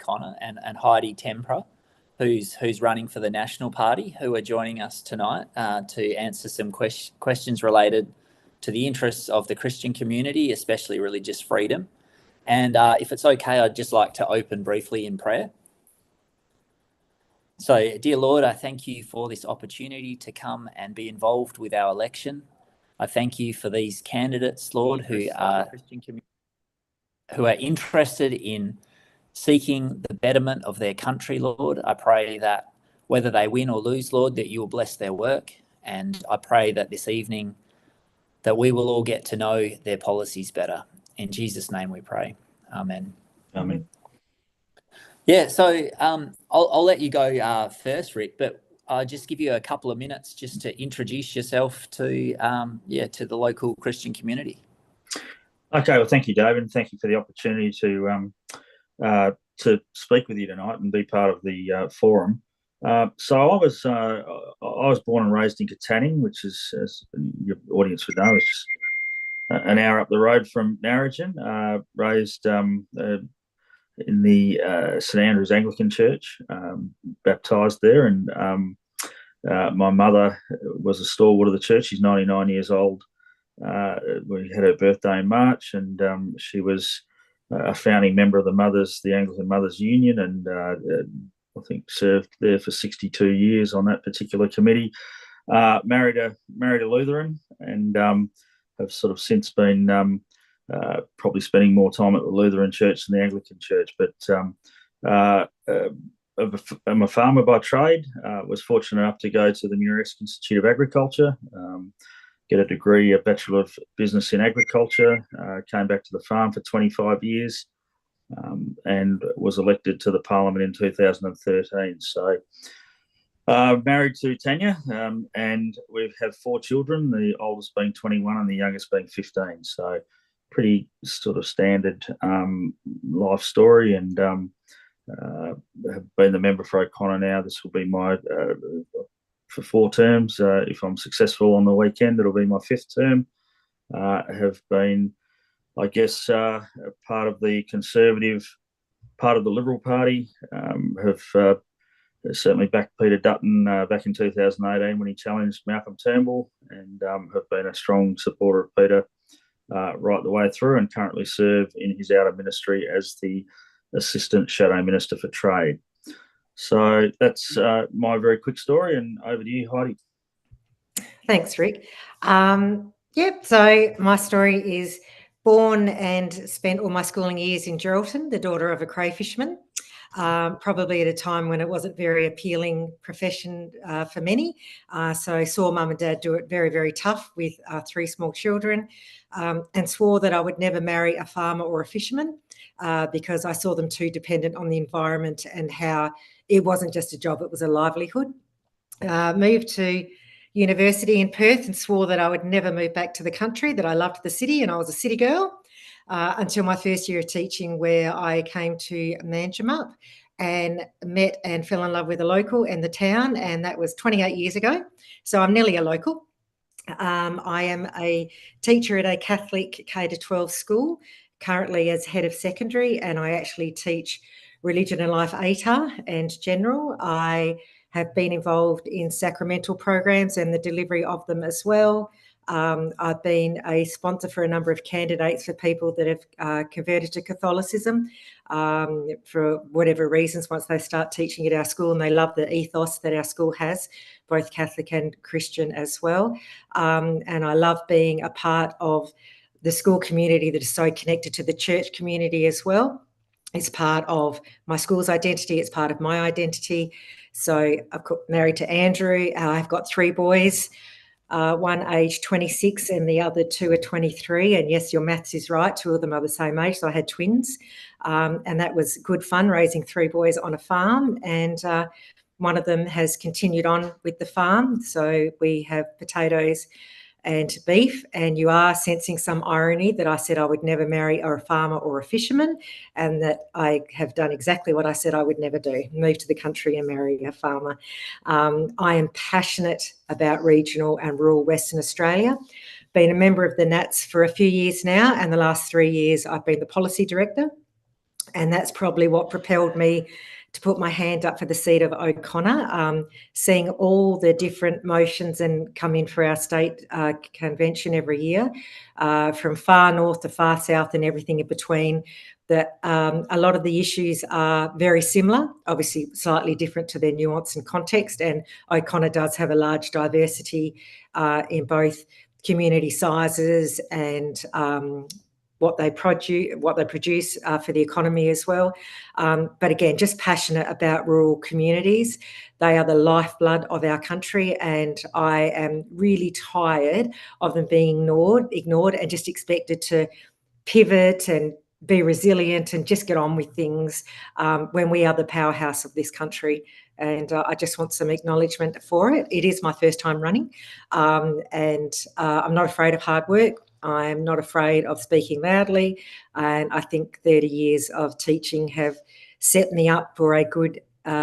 O'Connor and Heidi Tempera, who's running for the National Party, who are joining us tonight to answer some questions related to the interests of the Christian community, especially religious freedom. And if it's okay, I'd just like to open briefly in prayer. So, dear Lord, I thank you for this opportunity to come and be involved with our election. I thank you for these candidates, Lord, who are interested in seeking the betterment of their country, Lord. I pray that whether they win or lose, Lord, that you will bless their work. And I pray that this evening that we will all get to know their policies better. In Jesus' name we pray. Amen. Amen. Yeah, so I'll let you go first, Rick, but I'll just give you a couple of minutes just to introduce yourself to the local Christian community. Okay, well, thank you, David, and thank you for the opportunity to speak with you tonight and be part of the forum. So I was born and raised in Katanning, which is, as your audience would know, is just an hour up the road from Narrogin. Raised in the St Andrew's Anglican Church, baptised there, and my mother was a stalwart of the church. She's 99 years old. We had her birthday in March, and she was a founding member of the Anglican Mothers Union, and I think served there for 62 years on that particular committee. Married a Lutheran, and have sort of since been probably spending more time at the Lutheran Church than the Anglican Church. But I'm a farmer by trade. Was fortunate enough to go to the Muresk Institute of Agriculture, get a degree, a Bachelor of Business in Agriculture, came back to the farm for 25 years, and was elected to the Parliament in 2013. So married to Tanya, and we have 4 children, the oldest being 21 and the youngest being 15. So pretty sort of standard life story, and have been the member for O'Connor now. This will be my for 4 terms. If I'm successful on the weekend, it'll be my 5th term. Have been, I guess, part of the Conservative, part of the Liberal Party. Have certainly backed Peter Dutton back in 2018 when he challenged Malcolm Turnbull, and have been a strong supporter of Peter right the way through, and currently serve in his outer ministry as the Assistant Shadow Minister for Trade. So that's my very quick story, and over to you, Heidi. Thanks, Rick. So my story is born and spent all my schooling years in Geraldton, the daughter of a crayfisherman, probably at a time when it wasn't a very appealing profession for many. So I saw mum and dad do it very, very tough with 3 small children, and swore that I would never marry a farmer or a fisherman because I saw them too dependent on the environment and how it wasn't just a job, it was a livelihood. Moved to university in Perth and swore that I would never move back to the country, that I loved the city and I was a city girl, until my first year of teaching, where I came to Manjimup and met and fell in love with the local and the town, and that was 28 years ago. So I'm nearly a local. I am a teacher at a Catholic K-12 school, currently as head of secondary, and I actually teach religion and life ATAR and general. I have been involved in sacramental programs and the delivery of them as well. I've been a sponsor for a number of candidates for people that have converted to Catholicism for whatever reasons once they start teaching at our school, and they love the ethos that our school has, both Catholic and Christian as well. And I love being a part of the school community that is so connected to the church community as well. It's part of my school's identity. It's part of my identity. So I've got married to Andrew. I've got 3 boys, one aged 26 and the other 2 are 23. And yes, your maths is right. 2 of them are the same age. So I had twins. And that was good fun, raising 3 boys on a farm. And one of them has continued on with the farm. So we have potatoes and beef, and you are sensing some irony that I said I would never marry a farmer or a fisherman, and that I have done exactly what I said I would never do, move to the country and marry a farmer. I am passionate about regional and rural Western Australia. Been a member of the Nats for a few years now, and the last 3 years I've been the policy director. And that's probably what propelled me to put my hand up for the seat of O'Connor, seeing all the different motions and come in for our state convention every year, from far north to far south and everything in between, that a lot of the issues are very similar, obviously slightly different to their nuance and context, and O'Connor does have a large diversity in both community sizes and what they produce for the economy as well. But again, just passionate about rural communities. They are the lifeblood of our country, and I am really tired of them being ignored and just expected to pivot and be resilient and just get on with things when we are the powerhouse of this country. And I just want some acknowledgement for it. It is my first time running, and I'm not afraid of hard work. I'm not afraid of speaking loudly, and I think 30 years of teaching have set me up for a good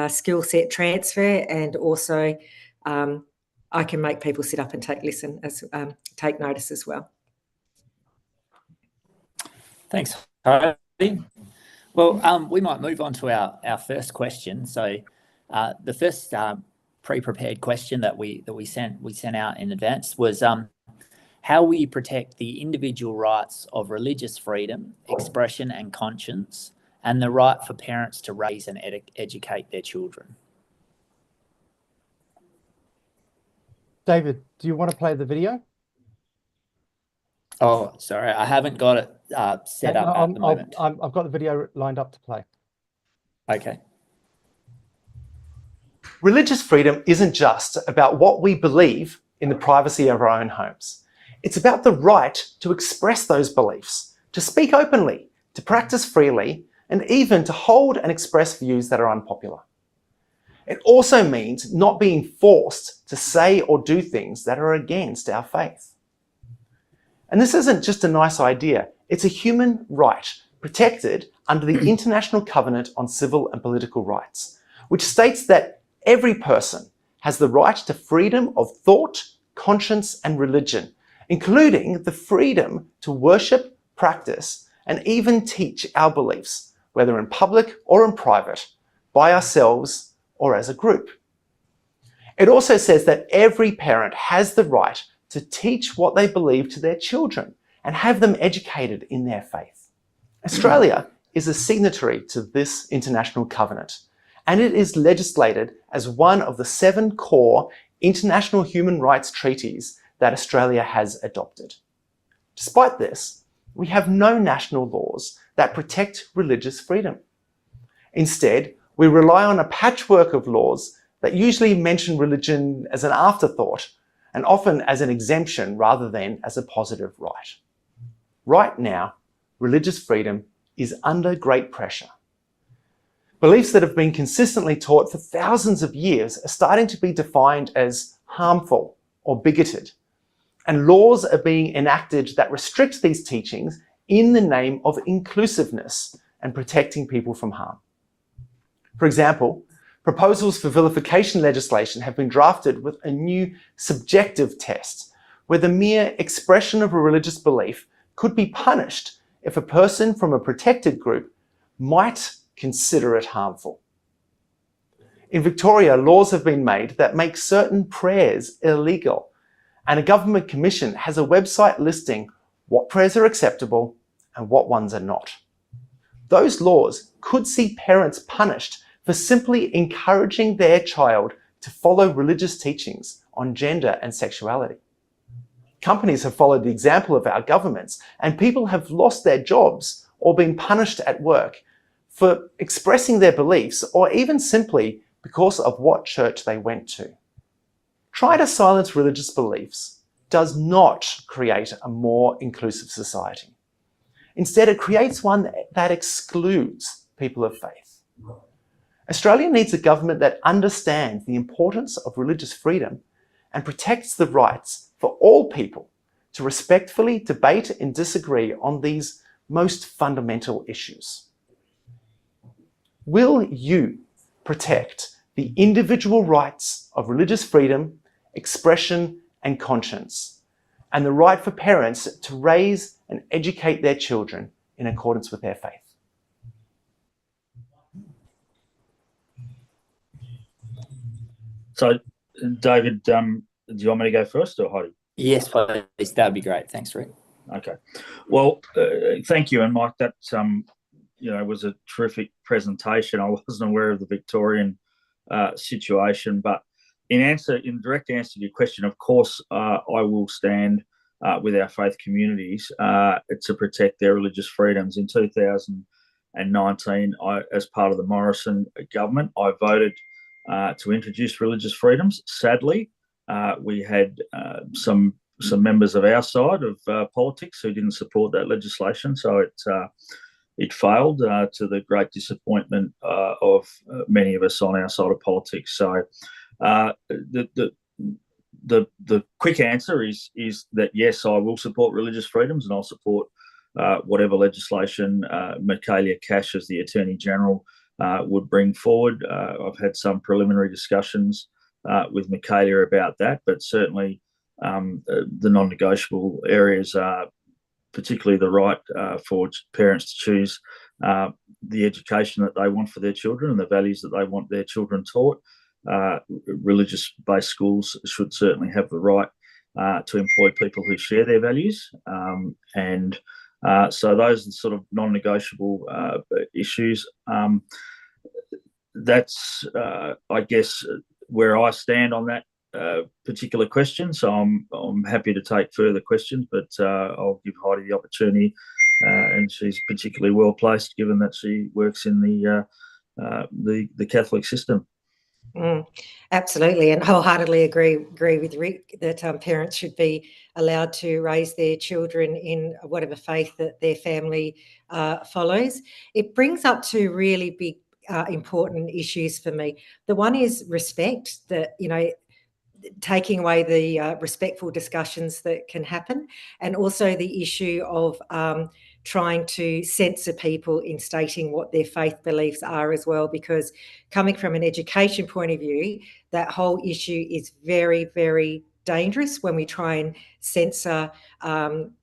skill set transfer, and also I can make people sit up and take notice as well. Thanks, Heidi. Well, we might move on to our first question. So the first pre-prepared question that we sent out in advance was how will you protect the individual rights of religious freedom, expression and conscience, and the right for parents to raise and educate their children? David, do you want to play the video? Oh, sorry, I haven't got it set up at the moment. I've got the video lined up to play. Okay. Religious freedom isn't just about what we believe in the privacy of our own homes. It's about the right to express those beliefs, to speak openly, to practice freely, and even to hold and express views that are unpopular. It also means not being forced to say or do things that are against our faith. And this isn't just a nice idea, it's a human right protected under the International Covenant on Civil and Political Rights, which states that every person has the right to freedom of thought, conscience, and religion, including the freedom to worship, practice, and even teach our beliefs, whether in public or in private, by ourselves or as a group. It also says that every parent has the right to teach what they believe to their children and have them educated in their faith. Australia is a signatory to this international covenant, and it is legislated as one of the 7 core international human rights treaties that Australia has adopted. Despite this, we have no national laws that protect religious freedom. Instead, we rely on a patchwork of laws that usually mention religion as an afterthought and often as an exemption rather than as a positive right. Right now, religious freedom is under great pressure. Beliefs that have been consistently taught for thousands of years are starting to be defined as harmful or bigoted, and laws are being enacted that restrict these teachings in the name of inclusiveness and protecting people from harm. For example, proposals for vilification legislation have been drafted with a new subjective test where the mere expression of a religious belief could be punished if a person from a protected group might consider it harmful. In Victoria, laws have been made that make certain prayers illegal, and a government commission has a website listing what prayers are acceptable and what ones are not. Those laws could see parents punished for simply encouraging their child to follow religious teachings on gender and sexuality. Companies have followed the example of our governments, and people have lost their jobs or been punished at work for expressing their beliefs or even simply because of what church they went to. Try to silence religious beliefs does not create a more inclusive society. Instead, it creates one that excludes people of faith. Australia needs a government that understands the importance of religious freedom and protects the rights for all people to respectfully debate and disagree on these most fundamental issues. Will you protect the individual rights of religious freedom, expression, and conscience, and the right for parents to raise and educate their children in accordance with their faith? So, David, do you want me to go first or Heidi? Yes, please. That'd be great. Thanks, Rick. Okay. Well, thank you. And Mike, that was a terrific presentation. I wasn't aware of the Victorian situation, but in direct answer to your question, of course, I will stand with our faith communities to protect their religious freedoms. In 2019, as part of the Morrison government, I voted to introduce religious freedoms. Sadly, we had some members of our side of politics who didn't support that legislation, so it failed to the great disappointment of many of us on our side of politics. So the quick answer is that yes, I will support religious freedoms, and I'll support whatever legislation Michaelia Cash, as the Attorney General, would bring forward. I've had some preliminary discussions with Michaelia about that, but certainly the non-negotiable areas are particularly the right for parents to choose the education that they want for their children and the values that they want their children taught. Religious-based schools should certainly have the right to employ people who share their values. So those are the sort of non-negotiable issues. That's, I guess, where I stand on that particular question. So I'm happy to take further questions, but I'll give Heidi the opportunity, and she's particularly well placed given that she works in the Catholic system. Absolutely, and wholeheartedly agree with Rick that parents should be allowed to raise their children in whatever faith that their family follows. It brings up two really big important issues for me. The one is respect, that taking away the respectful discussions that can happen, and also the issue of trying to censor people in stating what their faith beliefs are as well, because coming from an education point of view, that whole issue is very, very dangerous when we try and censor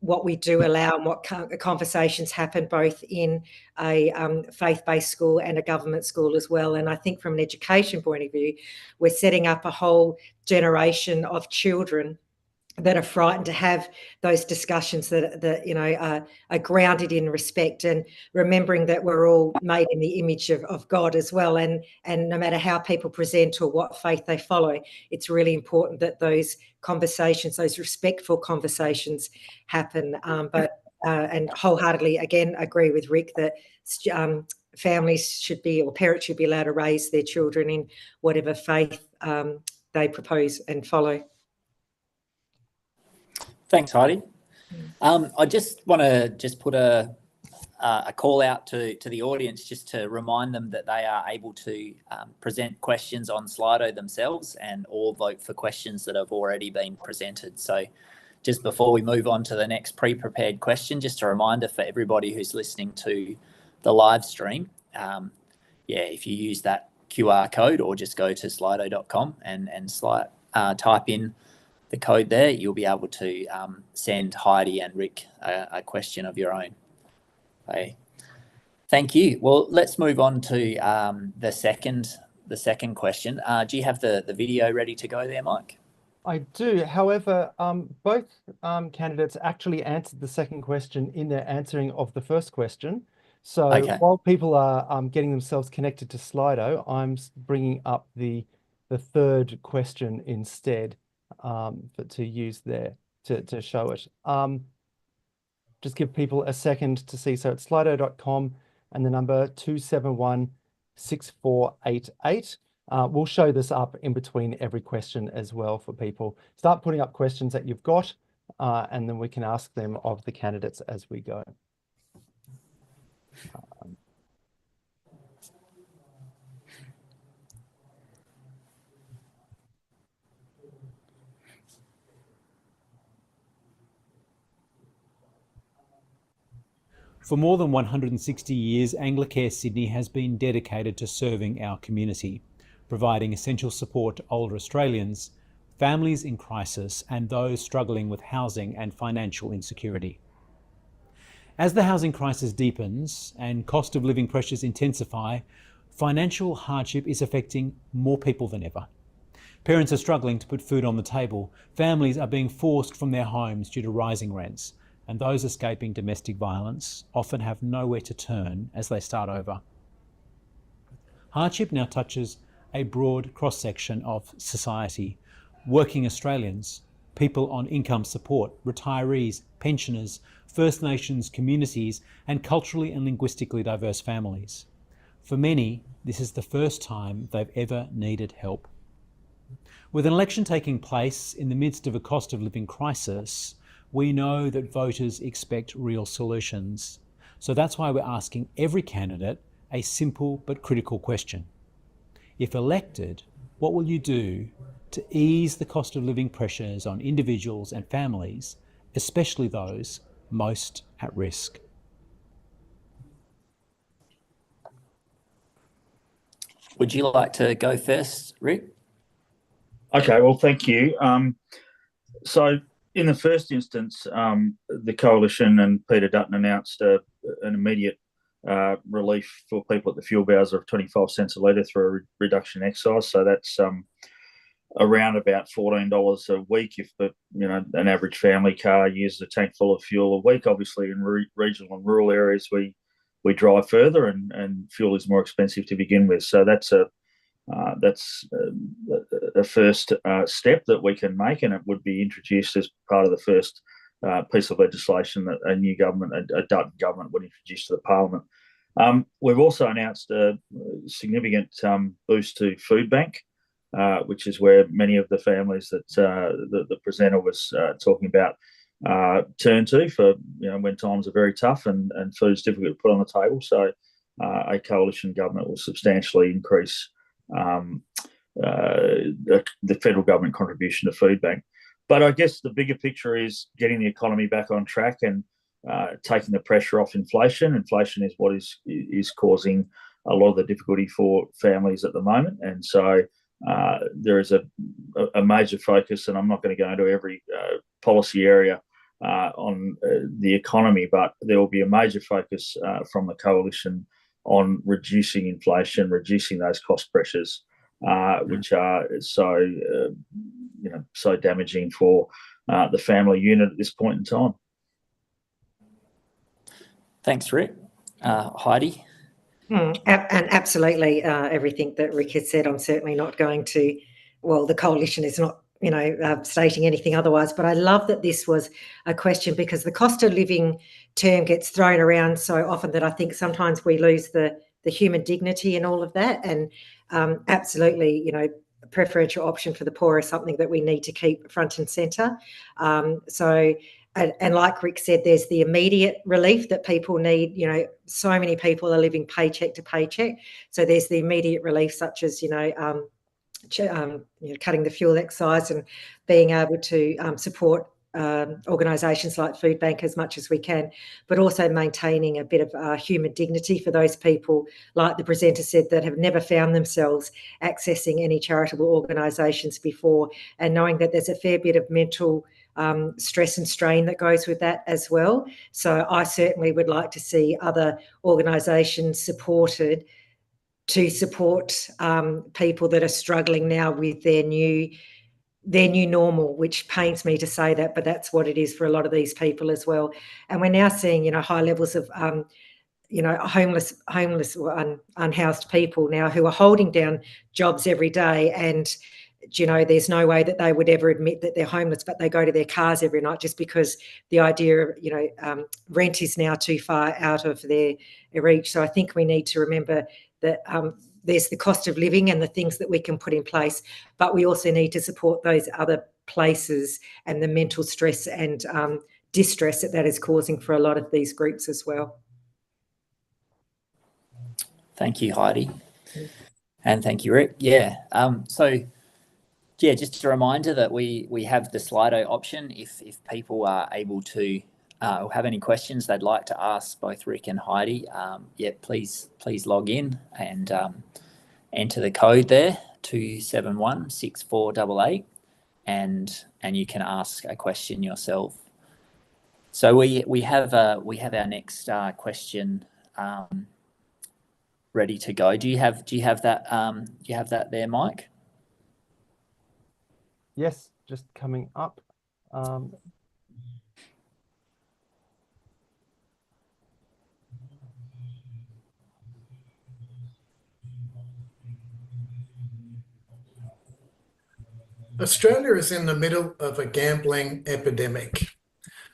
what we do allow and what conversations happen both in a faith-based school and a government school as well. And I think from an education point of view, we're setting up a whole generation of children that are frightened to have those discussions that are grounded in respect, and remembering that we're all made in the image of God as well, and no matter how people present or what faith they follow, it's really important that those conversations, those respectful conversations happen. And wholeheartedly again agree with Rick that families should be, or parents should be, allowed to raise their children in whatever faith they propose and follow. Thanks, Heidi. I just want to put a call out to the audience, just to remind them that they are able to present questions on Slido themselves, and or vote for questions that have already been presented. So just before we move on to the next pre-prepared question, just a reminder for everybody who's listening to the live stream, if you use that QR code or just go to slido.com and type in the code there, you'll be able to send Heidi and Rick a question of your own. Okay. Thank you. Well, let's move on to the second question. Do you have the video ready to go there, Mike? I do. However, both candidates actually answered the second question in their answering of the first question. So Okay. While people are getting themselves connected to Slido, I'm bringing up the third question instead. To use there to show it. Just give people a second to see. So it's slido.com and the number 271-6488. We'll show this up in between every question as well for people. Start putting up questions that you've got, and then we can ask them of the candidates as we go. For more than 160 years, Anglicare Sydney has been dedicated to serving our community, providing essential support to older Australians, families in crisis, and those struggling with housing and financial insecurity. As the housing crisis deepens and cost of living pressures intensify, financial hardship is affecting more people than ever. Parents are struggling to put food on the table. Families are being forced from their homes due to rising rents. And those escaping domestic violence often have nowhere to turn as they start over. Hardship now touches a broad cross-section of society. Working Australians, people on income support, retirees, pensioners, First Nations communities, and culturally and linguistically diverse families. For many, this is the first time they've ever needed help. With an election taking place in the midst of a cost of living crisis, we know that voters expect real solutions. So that's why we're asking every candidate a simple but critical question. If elected, what will you do to ease the cost of living pressures on individuals and families, especially those most at risk? Would you like to go first, Rick? Okay, well, thank you. So in the first instance, the Coalition and Peter Dutton announced an immediate relief for people at the fuel bowser of 25 cents a litre through a reduction in excise. So that's around about $14 a week if an average family car uses a tank full of fuel a week. Obviously, in regional and rural areas, we drive further, and fuel is more expensive to begin with. So that's a first step that we can make, and it would be introduced as part of the first piece of legislation that a new government, a Dutton government, would introduce to the Parliament. We've also announced a significant boost to Food Bank, which is where many of the families that the presenter was talking about turn to for when times are very tough and food's difficult to put on the table. So a coalition government will substantially increase the federal government contribution to Food Bank. But I guess the bigger picture is getting the economy back on track and taking the pressure off inflation. Inflation is what is causing a lot of the difficulty for families at the moment. And so there is a major focus, and I'm not going to go into every policy area on the economy, but there will be a major focus from the coalition on reducing inflation, reducing those cost pressures, which are so damaging for the family unit at this point in time. Thanks, Rick. Heidi? And absolutely everything that Rick has said. I'm certainly not going to, the coalition is not, stating anything otherwise, but I love that this was a question, because the cost of living term gets thrown around so often that I think sometimes we lose the human dignity in all of that. And absolutely, preferential option for the poor is something that we need to keep front and centre. And like Rick said, there's the immediate relief that people need. So many people are living paycheck to paycheck. So there's the immediate relief, such as, cutting the fuel excise and being able to support organisations like Food Bank as much as we can, but also maintaining a bit of human dignity for those people, like the presenter said, that have never found themselves accessing any charitable organisations before, and knowing that there's a fair bit of mental stress and strain that goes with that as well. So I certainly would like to see other organisations supported to support people that are struggling now with their new normal, which pains me to say that, but that's what it is for a lot of these people as well. And we're now seeing, high levels of, homeless or unhoused people now who are holding down jobs every day, and there's no way that they would ever admit that they're homeless, but they go to their cars every night just because the idea of, rent is now too far out of their reach. So I think we need to remember that there's the cost of living and the things that we can put in place, but we also need to support those other places and the mental stress and distress that is causing for a lot of these groups as well. Thank you, Heidi. And thank you, Rick. Just a reminder that we have the Slido option if people are able to or have any questions they'd like to ask both Rick and Heidi. Please log in and enter the code there, 2716488, and you can ask a question yourself. So we have our next question ready to go. Do you have that there, Mike? Yes, just coming up. Australia is in the middle of a gambling epidemic.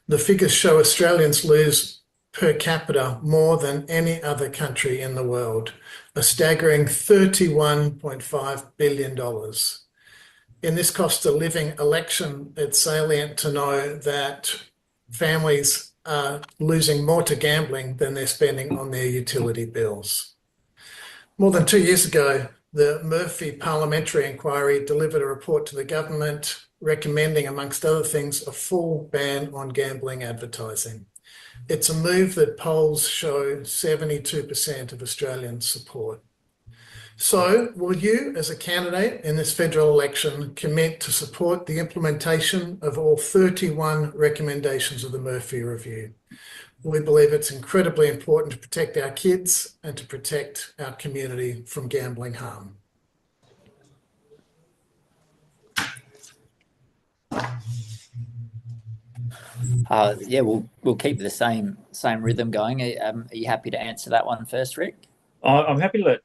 The figures show Australians lose per capita more than any other country in the world, a staggering $31.5 billion. In this cost of living election, it's salient to know that families are losing more to gambling than they're spending on their utility bills. More than 2 years ago, the Murphy Parliamentary Inquiry delivered a report to the government recommending, amongst other things, a full ban on gambling advertising. It's a move that polls show 72% of Australians support. So, will you, as a candidate in this federal election, commit to support the implementation of all 31 recommendations of the Murphy Review? We believe it's incredibly important to protect our kids and to protect our community from gambling harm. Yeah, we'll keep the same rhythm going. Are you happy to answer that one first, Rick? I'm happy to let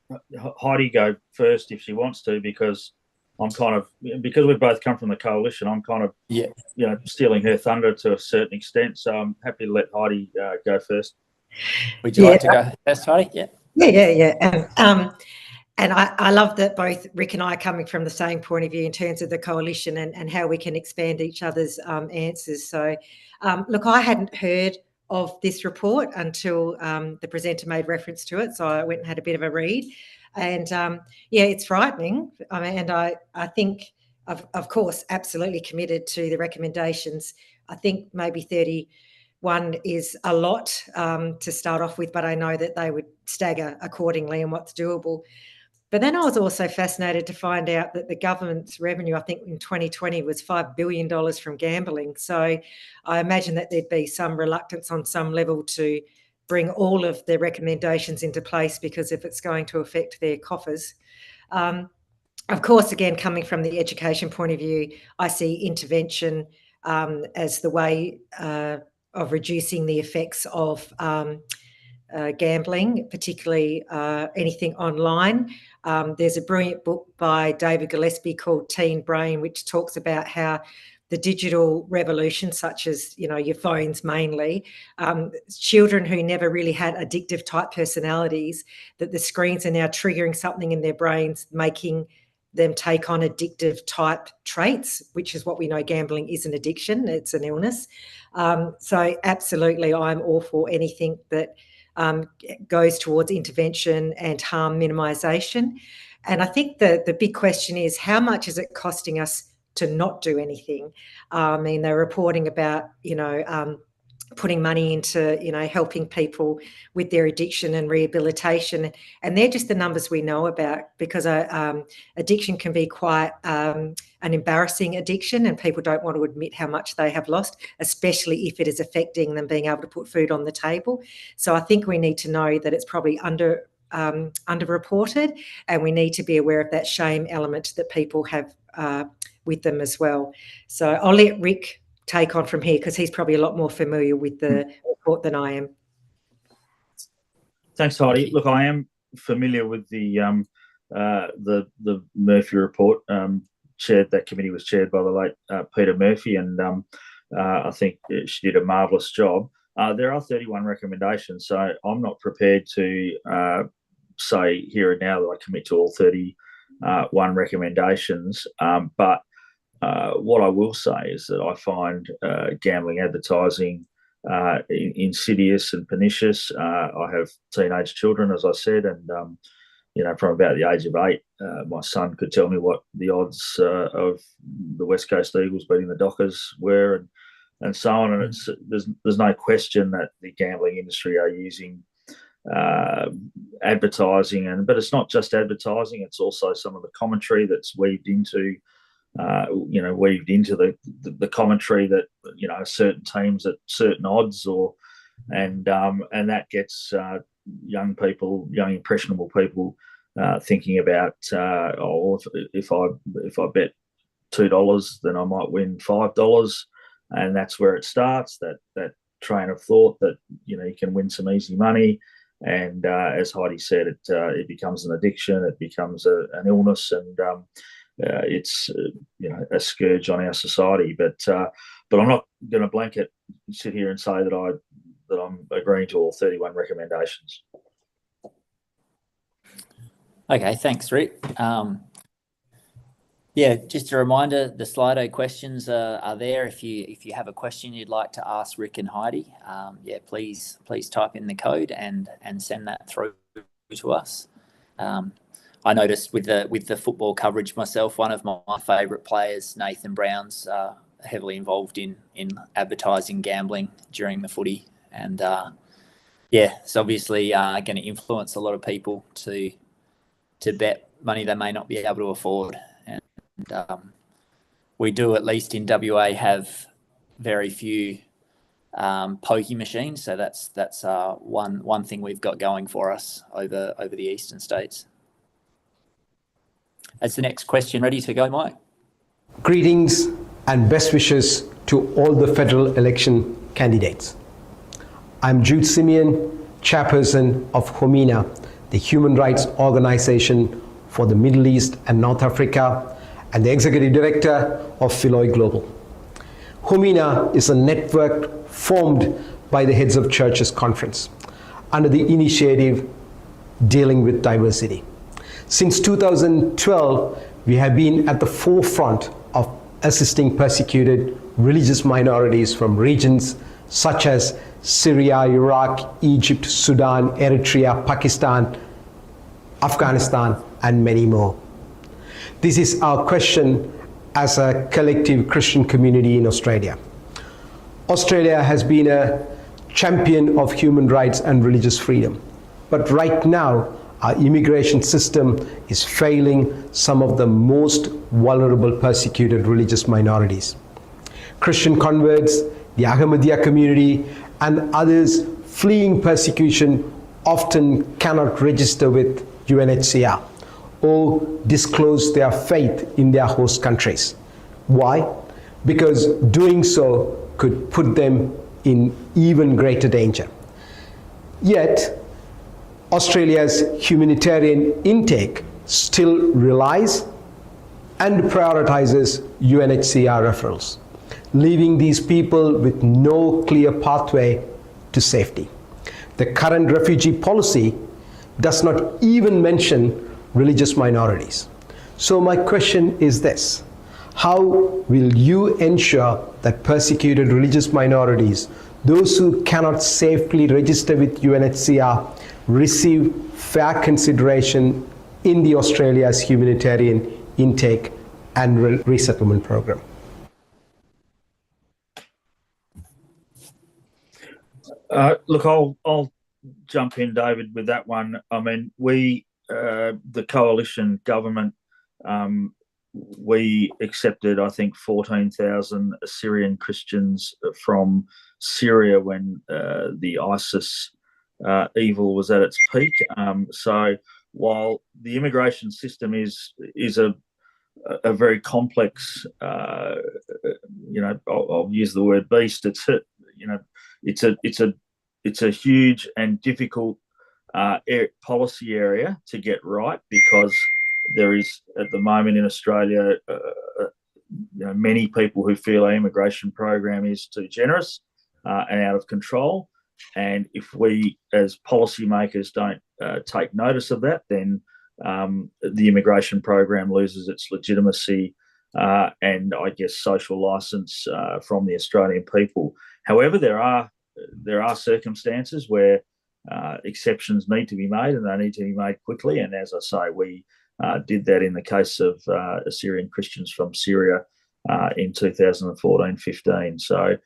Heidi go first if she wants to, because because we both come from the coalition, I'm kind of stealing her thunder to a certain extent. So I'm happy to let Heidi go first. Would you like to go first, Heidi? Yeah. And I love that both Rick and I are coming from the same point of view in terms of the coalition and how we can expand each other's answers. So, look, I hadn't heard of this report until the presenter made reference to it. So I went and had a bit of a read. And it's frightening. I mean, and I think, of course, absolutely committed to the recommendations. I think maybe 31 is a lot to start off with, but I know that they would stagger accordingly and what's doable. But then I was also fascinated to find out that the government's revenue, I think in 2020, was $5 billion from gambling. So I imagine that there'd be some reluctance on some level to bring all of their recommendations into place, because if it's going to affect their coffers. Of course, again, coming from the education point of view, I see intervention as the way of reducing the effects of gambling, particularly anything online. There's a brilliant book by David Gillespie called Teen Brain, which talks about how the digital revolution, such as, your phones mainly, children who never really had addictive type personalities, that the screens are now triggering something in their brains, making them take on addictive type traits, which is what we know gambling is an addiction, it's an illness. So absolutely, I'm all for anything that goes towards intervention and harm minimisation. And I think the big question is, how much is it costing us to not do anything? I mean, they're reporting about, putting money into, helping people with their addiction and rehabilitation. And they're just the numbers we know about, because addiction can be quite an embarrassing addiction, and people don't want to admit how much they have lost, especially if it is affecting them being able to put food on the table. So I think we need to know that it's probably underreported, and we need to be aware of that shame element that people have with them as well. So I'll let Rick take on from here, because he's probably a lot more familiar with the report than I am. Thanks, Heidi. Look, I am familiar with the Murphy report. That committee was chaired by the late Peter Murphy, and I think she did a marvellous job. There are 31 recommendations, so I'm not prepared to say here and now that I commit to all 31 recommendations. But what I will say is that I find gambling advertising insidious and pernicious. I have teenage children, as I said, and from about the age of 8, my son could tell me what the odds of the West Coast Eagles beating the Dockers were, and so on. And there's no question that the gambling industry are using advertising, but it's not just advertising; it's also some of the commentary that's weaved into the commentary that certain teams at certain odds, and that gets young impressionable people thinking about, if I bet $2, then I might win $5. And that's where it starts, that train of thought that, you can win some easy money. And as Heidi said, it becomes an addiction, it becomes an illness, and it's a scourge on our society. But I'm not going to sit here and say that I'm agreeing to all 31 recommendations. Okay, thanks, Rick. Just a reminder, the Slido questions are there. If you have a question you'd like to ask Rick and Heidi, please type in the code and send that through to us. I noticed with the football coverage myself, one of my favourite players, Nathan Brown's, heavily involved in advertising gambling during the footy, and it's obviously going to influence a lot of people to bet money they may not be able to afford. We do, at least in WA, have very few pokie machines, so that's one thing we've got going for us over the eastern states. That's the next question. Ready to go, Mike? Greetings and best wishes to all the federal election candidates. I'm Jude Simeon, chairperson of HOMINA, the Human Rights Organization for the Middle East and North Africa, and the executive director of Philoy Global. HOMINA is a network formed by the Heads of Churches Conference under the initiative Dealing with Diversity. Since 2012, we have been at the forefront of assisting persecuted religious minorities from regions such as Syria, Iraq, Egypt, Sudan, Eritrea, Pakistan, Afghanistan, and many more. This is our question as a collective Christian community in Australia. Australia has been a champion of human rights and religious freedom, but right now our immigration system is failing some of the most vulnerable persecuted religious minorities. Christian converts, the Ahmadiyya community, and others fleeing persecution often cannot register with UNHCR or disclose their faith in their host countries. Why? Because doing so could put them in even greater danger. Yet, Australia's humanitarian intake still relies and prioritizes UNHCR referrals, leaving these people with no clear pathway to safety. The current refugee policy does not even mention religious minorities. So my question is this: how will you ensure that persecuted religious minorities, those who cannot safely register with UNHCR, receive fair consideration in the Australia's humanitarian intake and resettlement program? Look, I'll jump in, David, with that one. I mean, the coalition government, we accepted, I think, 14,000 Assyrian Christians from Syria when the ISIS evil was at its peak. So while the immigration system is a very complex, I'll use the word beast. It's a huge and difficult policy area to get right, because there is at the moment in Australia many people who feel our immigration program is too generous and out of control. And if we as policymakers don't take notice of that, then the immigration program loses its legitimacy and, I guess, social licence from the Australian people. However, there are circumstances where exceptions need to be made, and they need to be made quickly. And as I say, we did that in the case of Assyrian Christians from Syria in 2014-15. So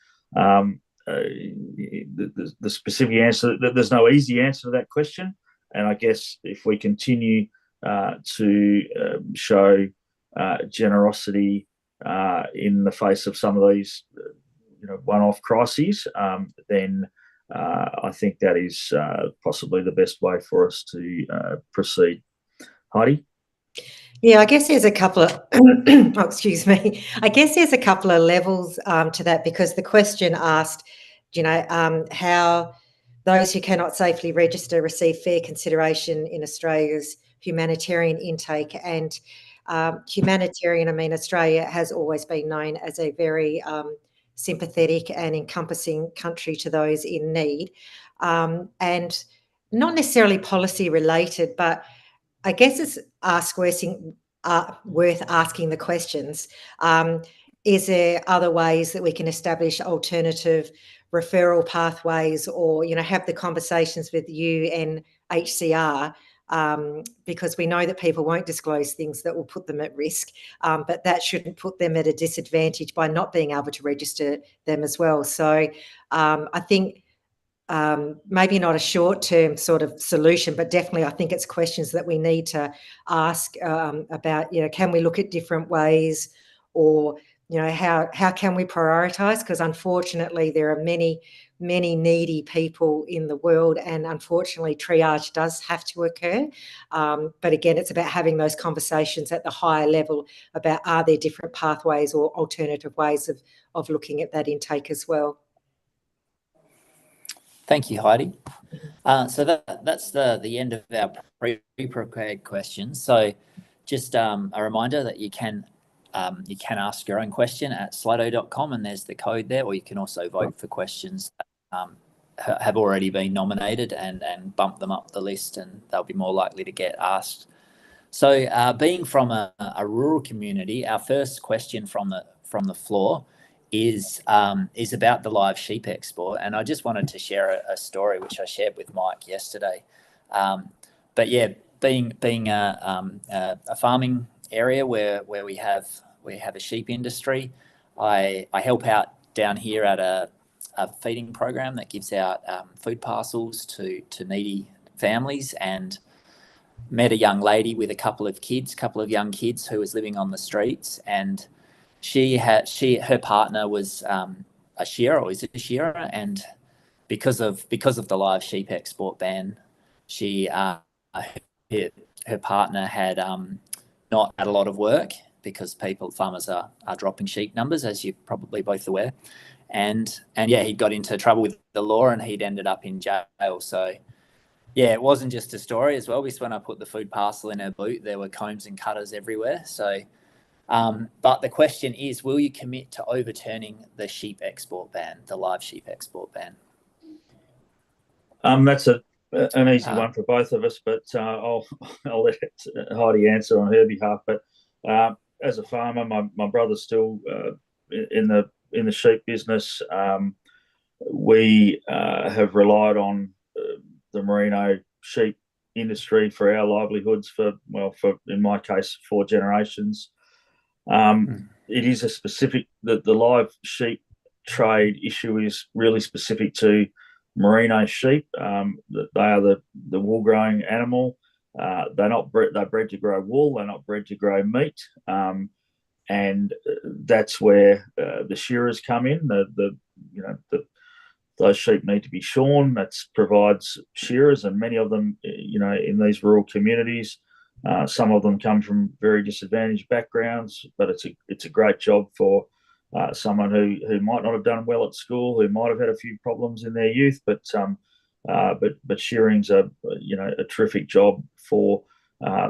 the specific answer, there's no easy answer to that question. And I guess if we continue to show generosity in the face of some of these one-off crises, then I think that is possibly the best way for us to proceed. Heidi? Yeah, I guess there's a couple of, oh, excuse me. I guess there's a couple of levels to that, because the question asked, how those who cannot safely register receive fair consideration in Australia's humanitarian intake. And humanitarian, I mean, Australia has always been known as a very sympathetic and encompassing country to those in need. And not necessarily policy related, but I guess it's worth asking the questions. Is there other ways that we can establish alternative referral pathways, or have the conversations with UNHCR, because we know that people won't disclose things that will put them at risk, but that shouldn't put them at a disadvantage by not being able to register them as well. So I think maybe not a short-term sort of solution, but definitely I think it's questions that we need to ask about, can we look at different ways, or, how can we prioritise? Because unfortunately there are many needy people in the world, and unfortunately triage does have to occur. But again, it's about having those conversations at the higher level about, are there different pathways or alternative ways of looking at that intake as well. Thank you, Heidi. So that's the end of our pre-prepared questions. So just a reminder that you can ask your own question at slido.com, and there's the code there, or you can also vote for questions that have already been nominated and bump them up the list, and they'll be more likely to get asked. So being from a rural community, our first question from the floor is about the live sheep export, and I just wanted to share a story which I shared with Mike yesterday. But yeah, being a farming area where we have a sheep industry, I help out down here at a feeding program that gives out food parcels to needy families, and met a young lady with a couple of young kids who was living on the streets, and her partner was a shearer, or is a shearer, and because of the live sheep export ban, her partner had not had a lot of work, because farmers are dropping sheep numbers, as you're probably both aware, and yeah, he got into trouble with the law, and he'd ended up in jail. So yeah, it wasn't just a story as well, because when I put the food parcel in her boot, there were combs and cutters everywhere. So but the question is, will you commit to overturning the sheep export ban, the live sheep export ban? That's an easy one for both of us, but I'll let Heidi answer on her behalf. But as a farmer, my brother's still in the sheep business. We have relied on the merino sheep industry for our livelihoods for in my case 4 generations. It is the live sheep trade issue is really specific to merino sheep. They are the wool growing animal. They're bred to grow wool. They're not bred to grow meat. And that's where the shearers come in. Those sheep need to be shorn. That provides shearers, and many of them, in these rural communities, some of them come from very disadvantaged backgrounds, but it's a great job for someone who might not have done well at school, who might have had a few problems in their youth, but shearing's a terrific job for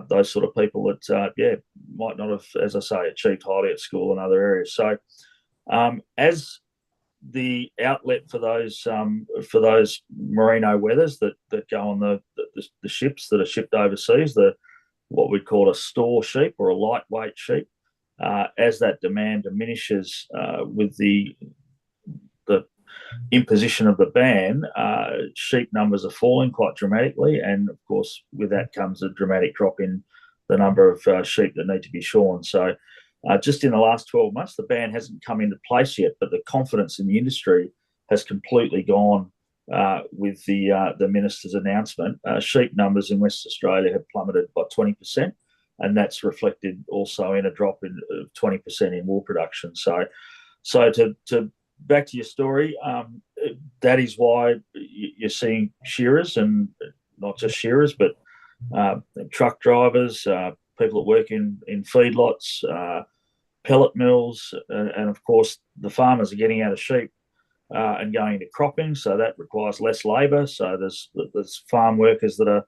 those sort of people that might not have, as I say, achieved highly at school and other areas. So as the outlet for those merino wethers that go on the ships that are shipped overseas, what we'd call a store sheep or a lightweight sheep, as that demand diminishes with the imposition of the ban, sheep numbers are falling quite dramatically, and of course with that comes a dramatic drop in the number of sheep that need to be shorn. So just in the last 12 months, the ban hasn't come into place yet, but the confidence in the industry has completely gone with the minister's announcement. Sheep numbers in Western Australia have plummeted by 20%, and that's reflected also in a drop of 20% in wool production. So to back to your story, that is why you're seeing shearers, and not just shearers, but truck drivers, people that work in feedlots, pellet mills, and of course the farmers are getting out of sheep and going into cropping, so that requires less labour. So there's farm workers that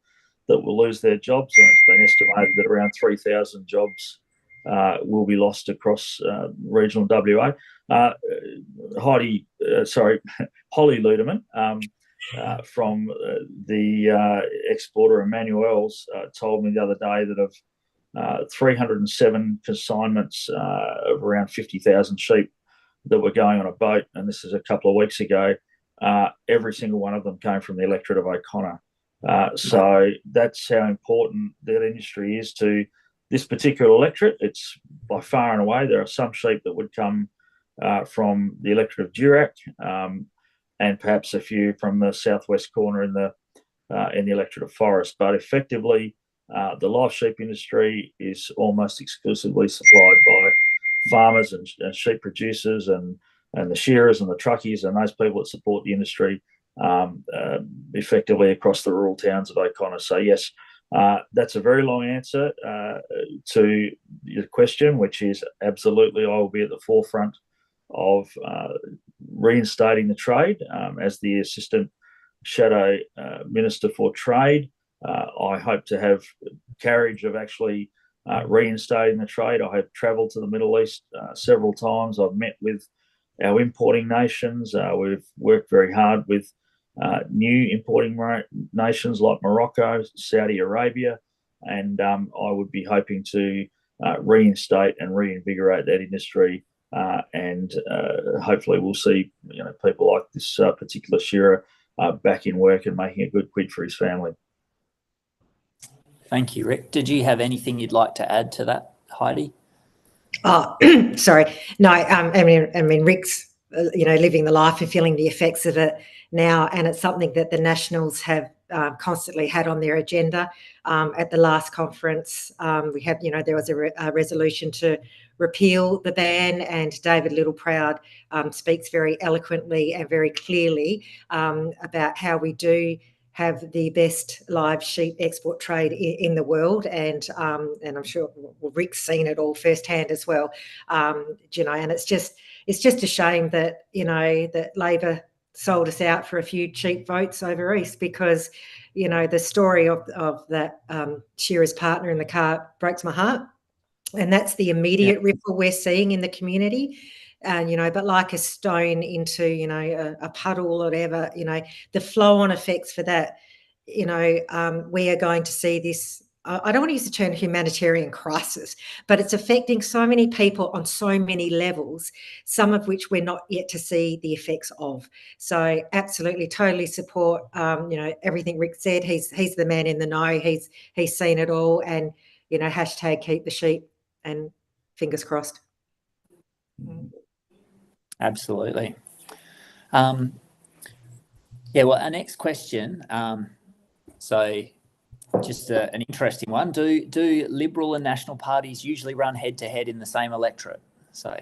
will lose their jobs, and it's been estimated that around 3,000 jobs will be lost across regional WA. Holly Ludeman from the exporter Emmanuel's told me the other day that of 307 consignments of around 50,000 sheep that were going on a boat, and this is a couple of weeks ago, every single one of them came from the electorate of O'Connor. So that's how important that industry is to this particular electorate. It's by far and away, there are some sheep that would come from the electorate of Durack, and perhaps a few from the southwest corner in the electorate of Forrest. But effectively, the live sheep industry is almost exclusively supplied by farmers and sheep producers and the shearers and the truckies and those people that support the industry effectively across the rural towns of O'Connor. So yes, that's a very long answer to your question, which is absolutely I will be at the forefront of reinstating the trade as the Assistant Shadow Minister for Trade. I hope to have carriage of actually reinstating the trade. I have travelled to the Middle East several times. I've met with our importing nations. We've worked very hard with new importing nations like Morocco, Saudi Arabia, and I would be hoping to reinstate and reinvigorate that industry. And hopefully we'll see people like this particular shearer back in work and making a good quid for his family. Thank you, Rick. Did you have anything you'd like to add to that, Heidi? Oh, sorry. No, I mean, Rick's, living the life and feeling the effects of it now, and it's something that the Nationals have constantly had on their agenda. At the last conference, we had, there was a resolution to repeal the ban, and David Littleproud speaks very eloquently and very clearly about how we do have the best live sheep export trade in the world, and I'm sure Rick's seen it all firsthand as well. And it's just a shame that that Labor sold us out for a few cheap votes over East, because the story of that shearer's partner in the car breaks my heart, and that's the immediate ripple we're seeing in the community. And but like a stone into a puddle or whatever, the flow-on effects for that, we are going to see this. I don't want to use the term humanitarian crisis, but it's affecting so many people on so many levels, some of which we're not yet to see the effects of. So absolutely, totally support everything Rick said. He's the man in the know. He's seen it all, and hashtag keep the sheep, and fingers crossed. Absolutely. Well, our next question. So just an interesting one. Do Liberal and National parties usually run head to head in the same electorate? So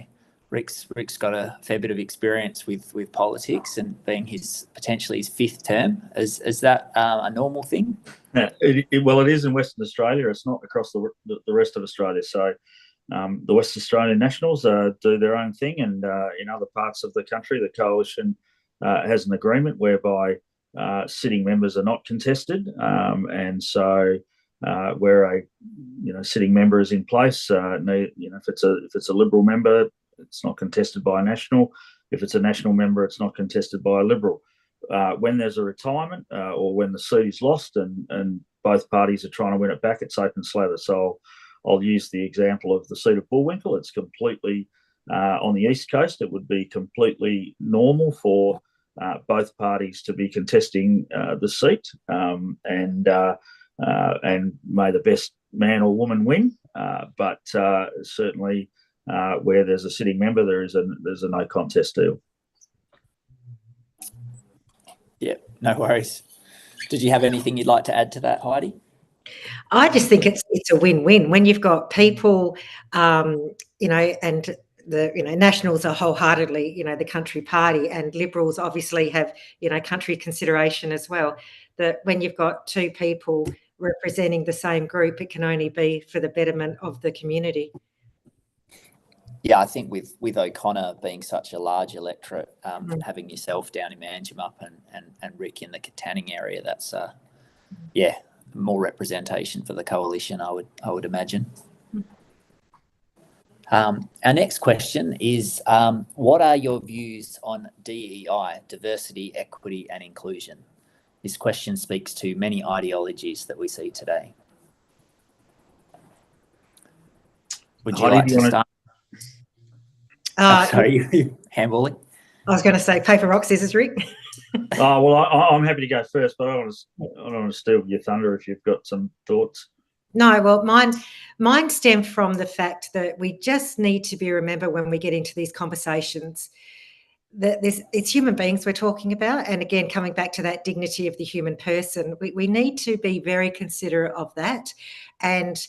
Rick's got a fair bit of experience with politics, and being potentially his fifth term. Is that a normal thing? Yeah, well, it is in Western Australia. It's not across the rest of Australia. So the West Australian Nationals do their own thing, and in other parts of the country, the coalition has an agreement whereby sitting members are not contested, and so where a sitting member is in place, if it's a Liberal member, it's not contested by a National. If it's a National member, it's not contested by a Liberal. When there's a retirement or when the seat is lost and both parties are trying to win it back, it's open slather. So I'll use the example of the seat of Bullwinkle. It's completely on the East Coast. It would be completely normal for both parties to be contesting the seat, and may the best man or woman win. But certainly, where there's a sitting member, there's a no contest deal. Yeah, no worries. Did you have anything you'd like to add to that, Heidi? I just think it's a win-win when you've got people, and the Nationals are wholeheartedly the country party, and Liberals obviously have country consideration as well. That when you've got two people representing the same group. It can only be for the betterment of the community. Yeah, I think with O'Connor being such a large electorate, having yourself down in Manjimup and Rick in the Katanning area, that's more representation for the coalition, I would imagine. Our next question is, what are your views on DEI, diversity, equity and inclusion? This question speaks to many ideologies that we see today. Would you like to start? Sorry, handballing. I was going to say paper, rock, scissors, Rick. Well, I'm happy to go first, but I don't want to steal your thunder if you've got some thoughts. No, well, mine stem from the fact that we just need to be remember when we get into these conversations that it's human beings we're talking about. And again, coming back to that dignity of the human person, we need to be very considerate of that. And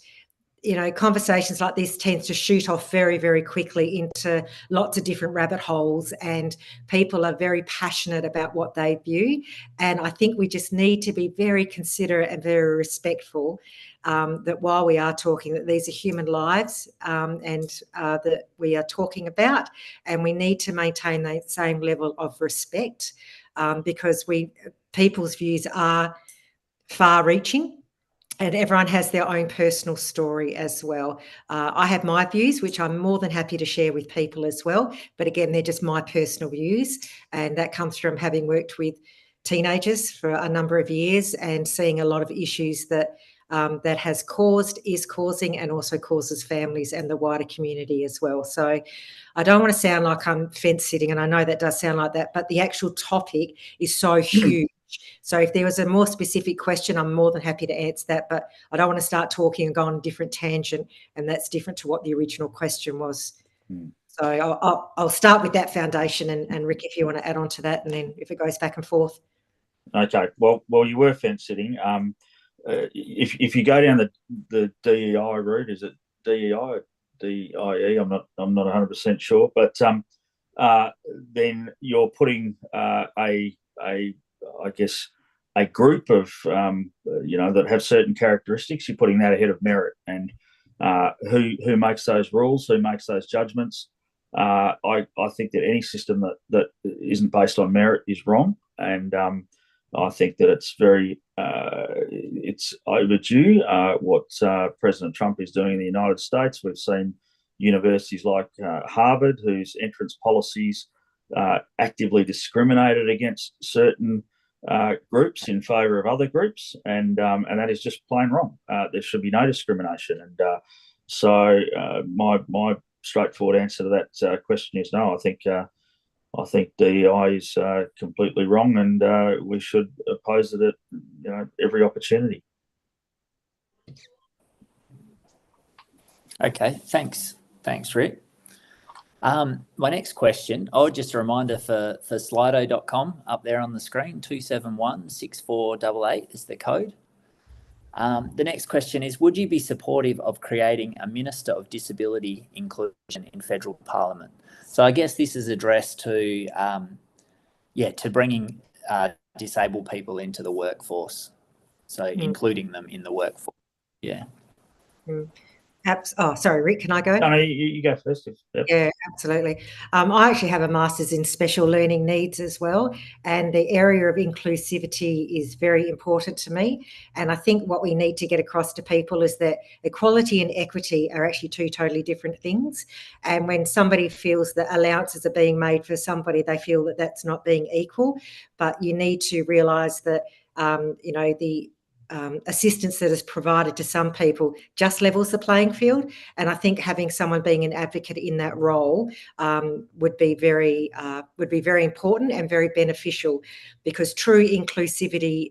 conversations like this tends to shoot off very, very quickly into lots of different rabbit holes, and people are very passionate about what they view. And I think we just need to be very considerate and very respectful that while we are talking, that these are human lives and that we are talking about, and we need to maintain the same level of respect because people's views are far-reaching. And everyone has their own personal story as well. I have my views, which I'm more than happy to share with people as well. But again, they're just my personal views. And that comes from having worked with teenagers for a number of years and seeing a lot of issues that that has caused, is causing, and also causes families and the wider community as well. So I don't want to sound like I'm fence sitting, and I know that does sound like that, but the actual topic is so huge. So if there was a more specific question, I'm more than happy to answer that, but I don't want to start talking and go on a different tangent, and that's different to what the original question was. So I'll start with that foundation, and Rick, if you want to add on to that, and then if it goes back and forth. Okay. Well, you were fence sitting. If you go down the DEI route, is it DEI or DIE? I'm not 100% sure, but then you're putting I guess a group of that have certain characteristics. You're putting that ahead of merit, and who makes those rules, who makes those judgments. I think that any system that isn't based on merit is wrong, and I think that it's overdue what President Trump is doing in the United States. We've seen universities like Harvard, whose entrance policies actively discriminated against certain groups in favour of other groups, and that is just plain wrong. There should be no discrimination, and so my straightforward answer to that question is no. I think DEI is completely wrong, and we should oppose it at every opportunity. Okay, thanks, Rick. My next question, just a reminder for Slido.com up there on the screen, 271-6488 is the code. The next question is, would you be supportive of creating a Minister of Disability Inclusion in Federal Parliament? So I guess this is addressed to bringing disabled people into the workforce, so including them in the workforce. Yeah. Sorry, Rick, can I go? No, you go first. Yep. Yeah, absolutely. I actually have a master's in special learning needs as well, and the area of inclusivity is very important to me. And I think what we need to get across to people is that equality and equity are actually two totally different things. And when somebody feels that allowances are being made for somebody, they feel that that's not being equal. But you need to realise that, the assistance that is provided to some people just levels the playing field, and I think having someone being an advocate in that role would be very important and very beneficial, because true inclusivity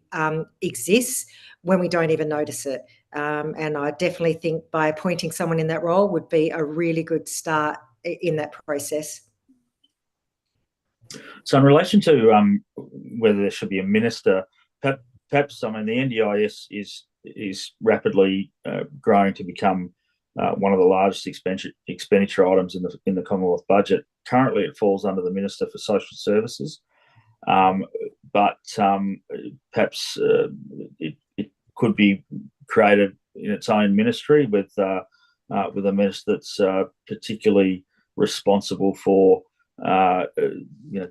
exists when we don't even notice it, and I definitely think by appointing someone in that role would be a really good start in that process. So in relation to whether there should be a minister, perhaps, the NDIS is rapidly growing to become one of the largest expenditure items in the Commonwealth budget. Currently, it falls under the Minister for Social Services, but perhaps could be created in its own ministry with a minister that's particularly responsible for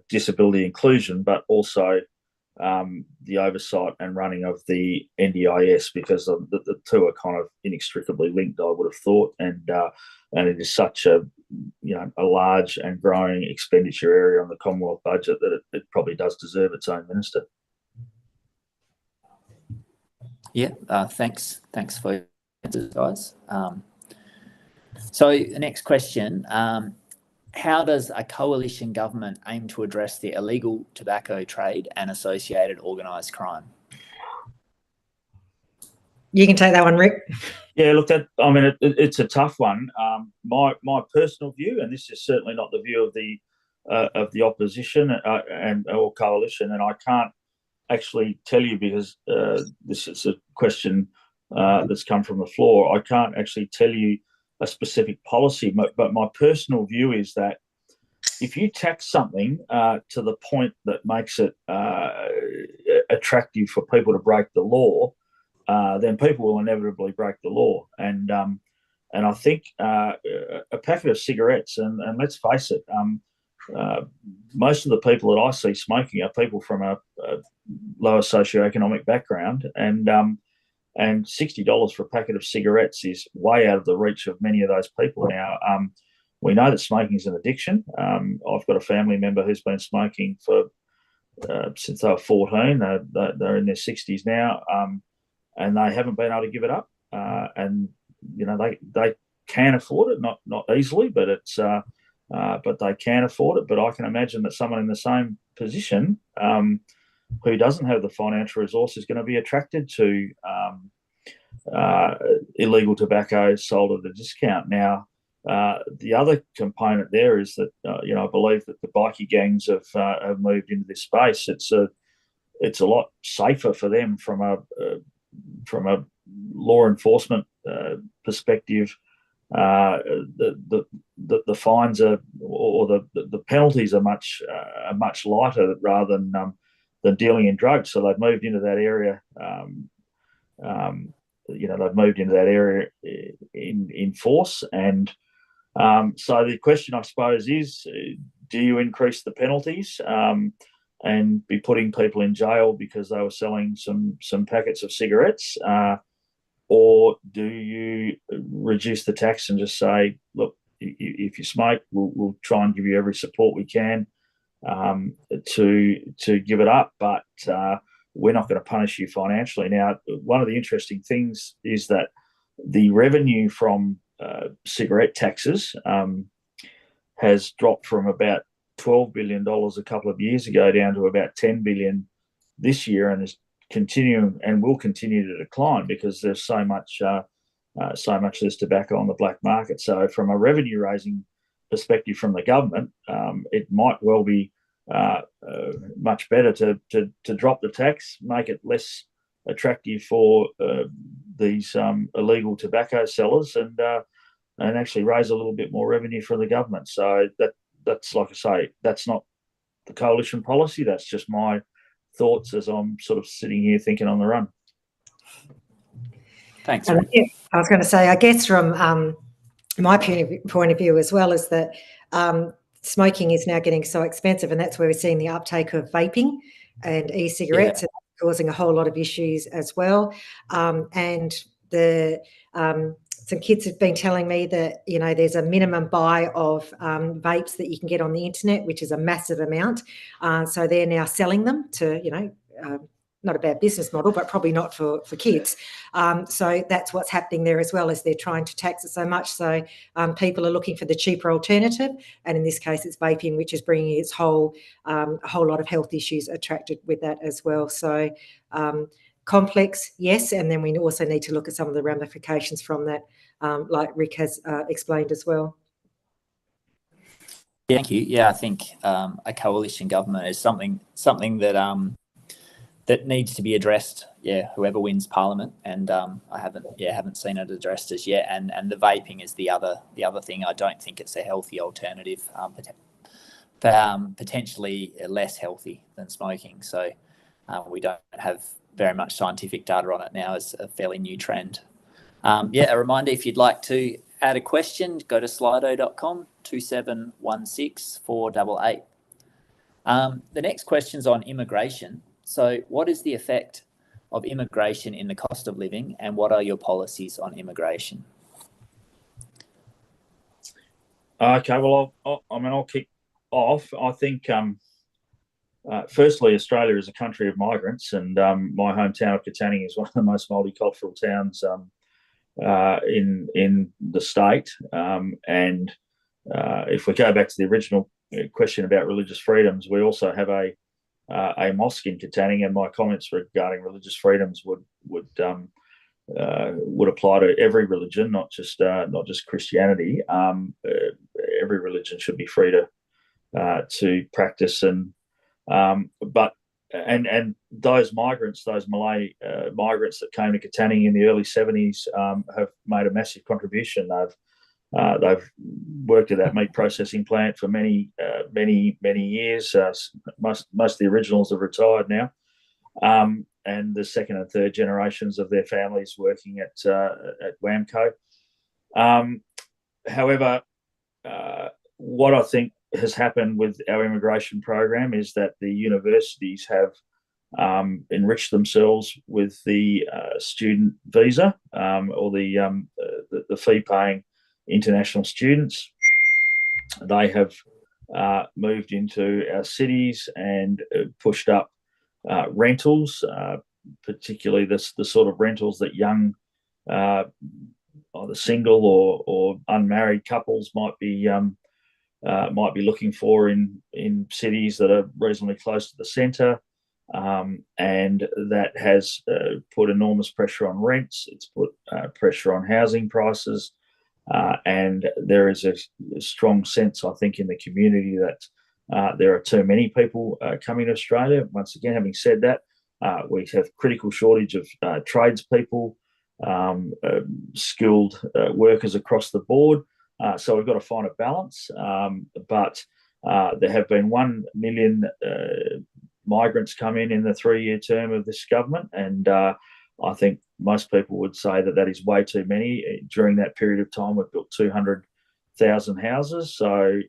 disability inclusion, but also the oversight and running of the NDIS, because the two are kind of inextricably linked, I would have thought, and it is such a large and growing expenditure area on the Commonwealth budget that it probably does deserve its own minister. Yeah, thanks for your answers, guys. So the next question, how does a coalition government aim to address the illegal tobacco trade and associated organised crime? You can take that one, Rick. Yeah, look, it's a tough one. My personal view, and this is certainly not the view of the opposition or coalition, and I can't actually tell you because this is a question that's come from the floor. I can't actually tell you a specific policy, but my personal view is that if you tax something to the point that makes it attractive for people to break the law, then people will inevitably break the law. And I think a packet of cigarettes, and let's face it, most of the people that I see smoking are people from a lower socioeconomic background, and $60 for a packet of cigarettes is way out of the reach of many of those people now. We know that smoking is an addiction. I've got a family member who's been smoking for since they were 14. They're in their 60s now, and they haven't been able to give it up. And they can afford it, not easily, but but they can afford it. But I can imagine that someone in the same position who doesn't have the financial resource is going to be attracted to illegal tobacco sold at a discount. Now, the other component there is that I believe that the bikie gangs have moved into this space. It's a lot safer for them from a law enforcement perspective. The fines are, or the penalties are much lighter rather than dealing in drugs. So they've moved into that area. They've moved into that area in force. And so the question, I suppose, is: do you increase the penalties and be putting people in jail because they were selling some packets of cigarettes, or do you reduce the tax and just say, look, if you smoke, we'll try and give you every support we can to give it up, but we're not going to punish you financially. Now, one of the interesting things is that the revenue from cigarette taxes has dropped from about $12 billion a couple of years ago down to about $10 billion this year, and is continuing and will continue to decline because there's so much there's tobacco on the black market. So from a revenue raising perspective from the government, it might well be much better to drop the tax, make it less attractive for these illegal tobacco sellers, and actually raise a little bit more revenue for the government. So that's like I say, that's not the coalition policy. That's just my thoughts as I'm sort of sitting here thinking on the run. Thanks. I was going to say, I guess from my point of view as well, is that smoking is now getting so expensive, and that's where we're seeing the uptake of vaping and e-cigarettes, and causing a whole lot of issues as well. And some kids have been telling me that there's a minimum buy of vapes that you can get on the internet, which is a massive amount. So they're now selling them to not a bad business model, but probably not for kids. So that's what's happening there as well, as they're trying to tax it so much. So people are looking for the cheaper alternative, and in this case, it's vaping, which is bringing its a whole lot of health issues attracted with that as well. So complex, yes, and then we also need to look at some of the ramifications from that, like Rick has explained as well. Yeah, thank you. Yeah, I think a coalition government is something that that needs to be addressed. Yeah, whoever wins Parliament, and I haven't seen it addressed as yet. And the vaping is the other thing. I don't think it's a healthy alternative, potentially less healthy than smoking. So we don't have very much scientific data on it now as a fairly new trend. A reminder, if you'd like to add a question, go to slido.com, 2716 488. The next question's on immigration. So what is the effect of immigration in the cost of living, and what are your policies on immigration? Okay, well, I'll kick off. I think, firstly, Australia is a country of migrants, and my hometown of Katanning is one of the most multicultural towns in the state. And if we go back to the original question about religious freedoms, we also have a mosque in Katanning, and my comments regarding religious freedoms would apply to every religion, not just Christianity. Every religion should be free to practice, but those migrants, those Malay migrants that came to Katanning in the early 70s, have made a massive contribution. They've worked at that meat processing plant for many years. Most of the originals have retired now, and the second and third generations of their families working at WAMCO. However, what I think has happened with our immigration program is that the universities have enriched themselves with the student visa, or the fee-paying international students. They have moved into our cities and pushed up rentals, particularly the sort of rentals that young, either single or unmarried couples might be looking for in cities that are reasonably close to the centre. And that has put enormous pressure on rents. It's put pressure on housing prices. And there is a strong sense, I think, in the community that there are too many people coming to Australia. Once again, having said that, we have critical shortage of tradespeople, skilled workers across the board. So we've got to find a balance. But there have been 1 million migrants come in the 3-year term of this government, and I think most people would say that is way too many. During that period of time, we've built 200,000 houses, so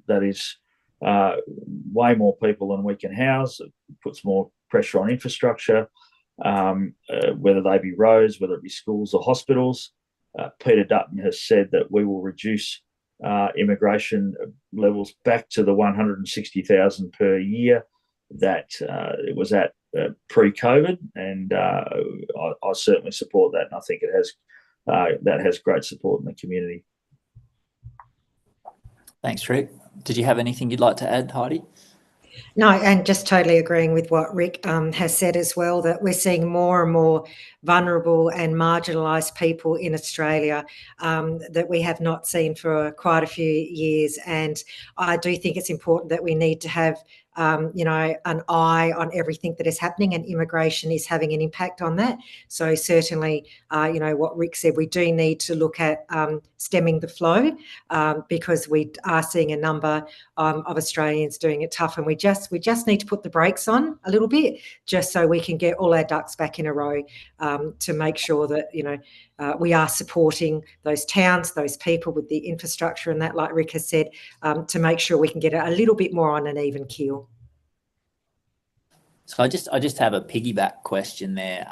that is way more people than we can house. It puts more pressure on infrastructure, whether they be roads, whether it be schools or hospitals. Peter Dutton has said that we will reduce immigration levels back to the 160,000 per year that it was at pre-COVID, and I certainly support that, and I think that has great support in the community. Thanks, Rick. Did you have anything you'd like to add, Heidi? No, and just totally agreeing with what Rick has said as well, that we're seeing more and more vulnerable and marginalised people in Australia that we have not seen for quite a few years. And I do think it's important that we need to have an eye on everything that is happening, and immigration is having an impact on that. So certainly, what Rick said, we do need to look at stemming the flow, because we are seeing a number of Australians doing it tough, and we just need to put the brakes on a little bit, just so we can get all our ducks back in a row, to make sure that we are supporting those towns, those people with the infrastructure and that, like Rick has said, to make sure we can get a little bit more on an even keel. So I just have a piggyback question there.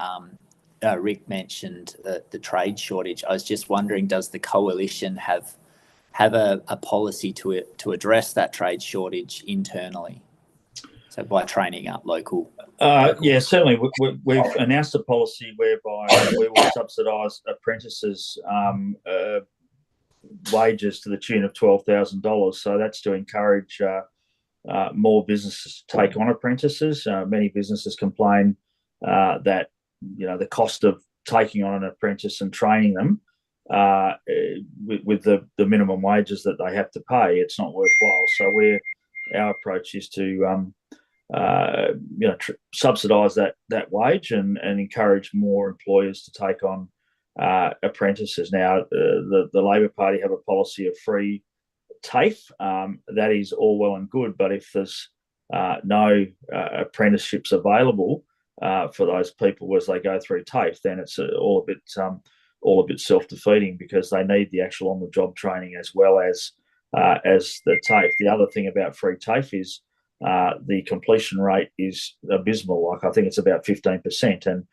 Rick mentioned the trade shortage. I was just wondering, does the coalition have a policy to address that trade shortage internally? So by training up local. Yeah, certainly. We've announced a policy whereby we will subsidise apprentices' wages to the tune of $12,000. So that's to encourage more businesses to take on apprentices. Many businesses complain that the cost of taking on an apprentice and training them with the minimum wages that they have to pay, it's not worthwhile. So our approach is to subsidise that wage and encourage more employers to take on apprentices. Now, the Labor Party have a policy of free TAFE. That is all well and good, but if there's no apprenticeships available, for those people as they go through TAFE, then it's all a bit self-defeating, because they need the actual on-the-job training as well as the TAFE. The other thing about free TAFE is the completion rate is abysmal. Like, I think it's about 15%, and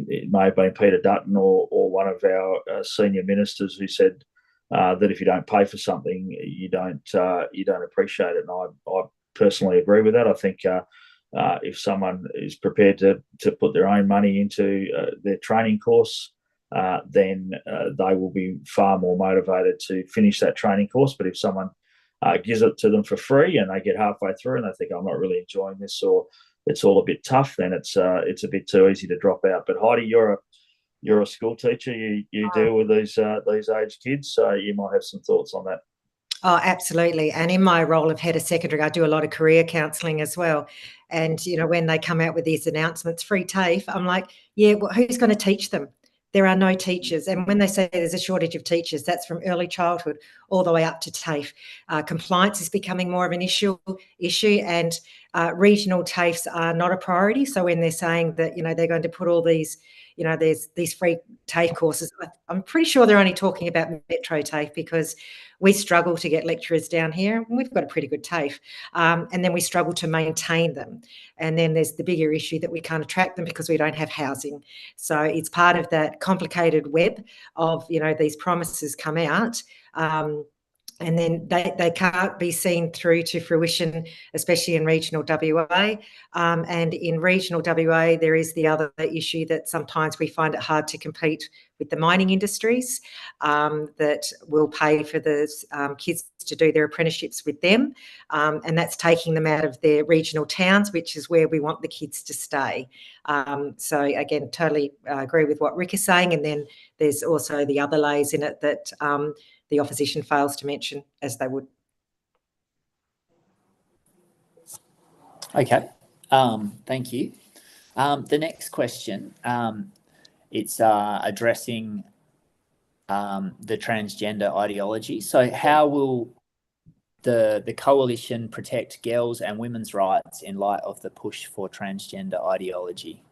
it may have been Peter Dutton or one of our senior ministers who said that if you don't pay for something, you don't appreciate it. And I personally agree with that. I think if someone is prepared to put their own money into their training course, then they will be far more motivated to finish that training course. But if someone gives it to them for free and they get halfway through and they think, I'm not really enjoying this, or it's all a bit tough, then it's a bit too easy to drop out. But Heidi, you're a school teacher. You deal with these aged kids, so you might have some thoughts on that. Oh, absolutely. And in my role of head of secondary, I do a lot of career counselling as well. And, when they come out with these announcements, free TAFE, I'm like, yeah, well, who's going to teach them? There are no teachers. And when they say there's a shortage of teachers, that's from early childhood all the way up to TAFE. Compliance is becoming more of an issue, and regional TAFEs are not a priority. So when they're saying that, they're going to put all these, there's these free TAFE courses, I'm pretty sure they're only talking about Metro TAFE, because we struggle to get lecturers down here. We've got a pretty good TAFE, and then we struggle to maintain them. And then there's the bigger issue that we can't attract them because we don't have housing. So it's part of that complicated web of, these promises come out, and then they can't be seen through to fruition, especially in regional WA. And in regional WA, there is the other issue that sometimes we find it hard to compete with the mining industries that will pay for the kids to do their apprenticeships with them. And that's taking them out of their regional towns, which is where we want the kids to stay. So again, totally agree with what Rick is saying. And then there's also the other layers in it that the opposition fails to mention, as they would. Okay, thank you. The next question, it's addressing the transgender ideology. So how will the coalition protect girls' and women's rights in light of the push for transgender ideology?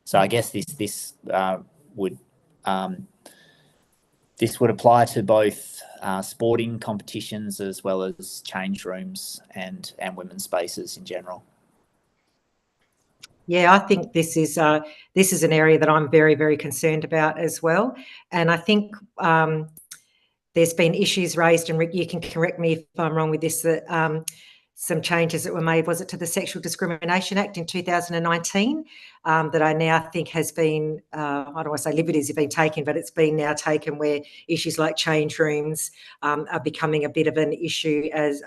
So I guess this would apply to both sporting competitions as well as change rooms and women's spaces in general. Yeah, I think this is an area that I'm very, very concerned about as well. And I think there's been issues raised, and Rick, you can correct me if I'm wrong with this, that some changes that were made, was it to the Sexual Discrimination Act in 2019, that I now think has been, I don't want to say liberties have been taken, but it's been now taken, where issues like change rooms are becoming a bit of an issue as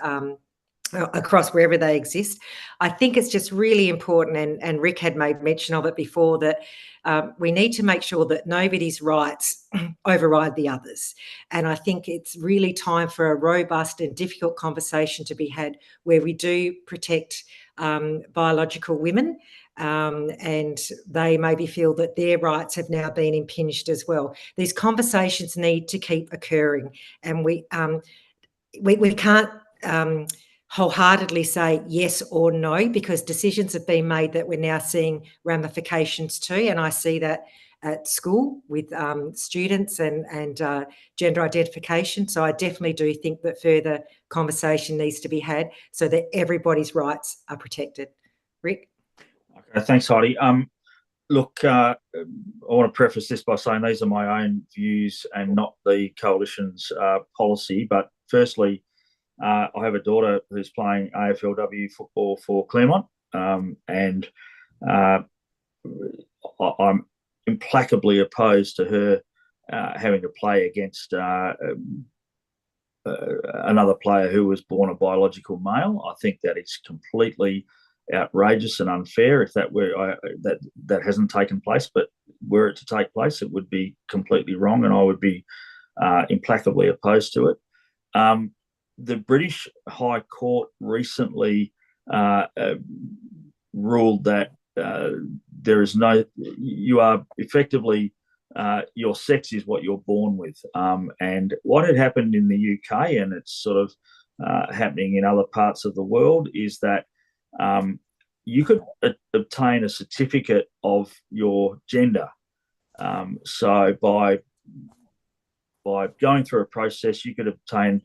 across wherever they exist. I think it's just really important, and Rick had made mention of it before, that we need to make sure that nobody's rights override the others. And I think it's really time for a robust and difficult conversation to be had, where we do protect biological women, and they maybe feel that their rights have now been impinged as well. These conversations need to keep occurring, and we can't wholeheartedly say yes or no, because decisions have been made that we're now seeing ramifications to. And I see that at school with students and gender identification. So I definitely do think that further conversation needs to be had so that everybody's rights are protected. Rick? Okay, thanks, Heidi. Look, I want to preface this by saying these are my own views and not the coalition's policy. But firstly, I have a daughter who's playing AFLW football for Claremont, and I'm implacably opposed to her having to play against another player who was born a biological male. I think that is completely outrageous and unfair. If that were that hasn't taken place, but were it to take place, it would be completely wrong, and I would be implacably opposed to it. The British High Court recently ruled that there is no, you are effectively, your sex is what you're born with. And what had happened in the UK, and it's sort of happening in other parts of the world, is that you could obtain a certificate of your gender. So by going through a process, you could obtain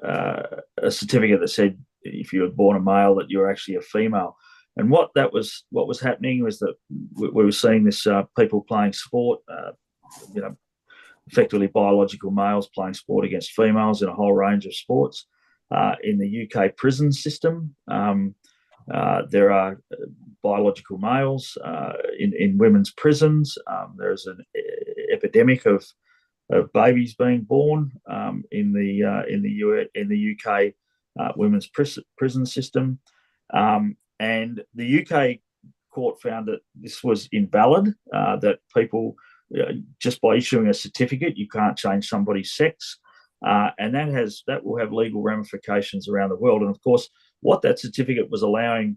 a certificate that said if you were born a male that you're actually a female. And what was happening was that we were seeing this people playing sport, effectively biological males playing sport against females in a whole range of sports. In the UK prison system, there are biological males in women's prisons. There's an epidemic of babies being born in the UK women's prison system, and the UK court found that this was invalid. That people just by issuing a certificate, you can't change somebody's sex, and that will have legal ramifications around the world. And of course, what that certificate was allowing,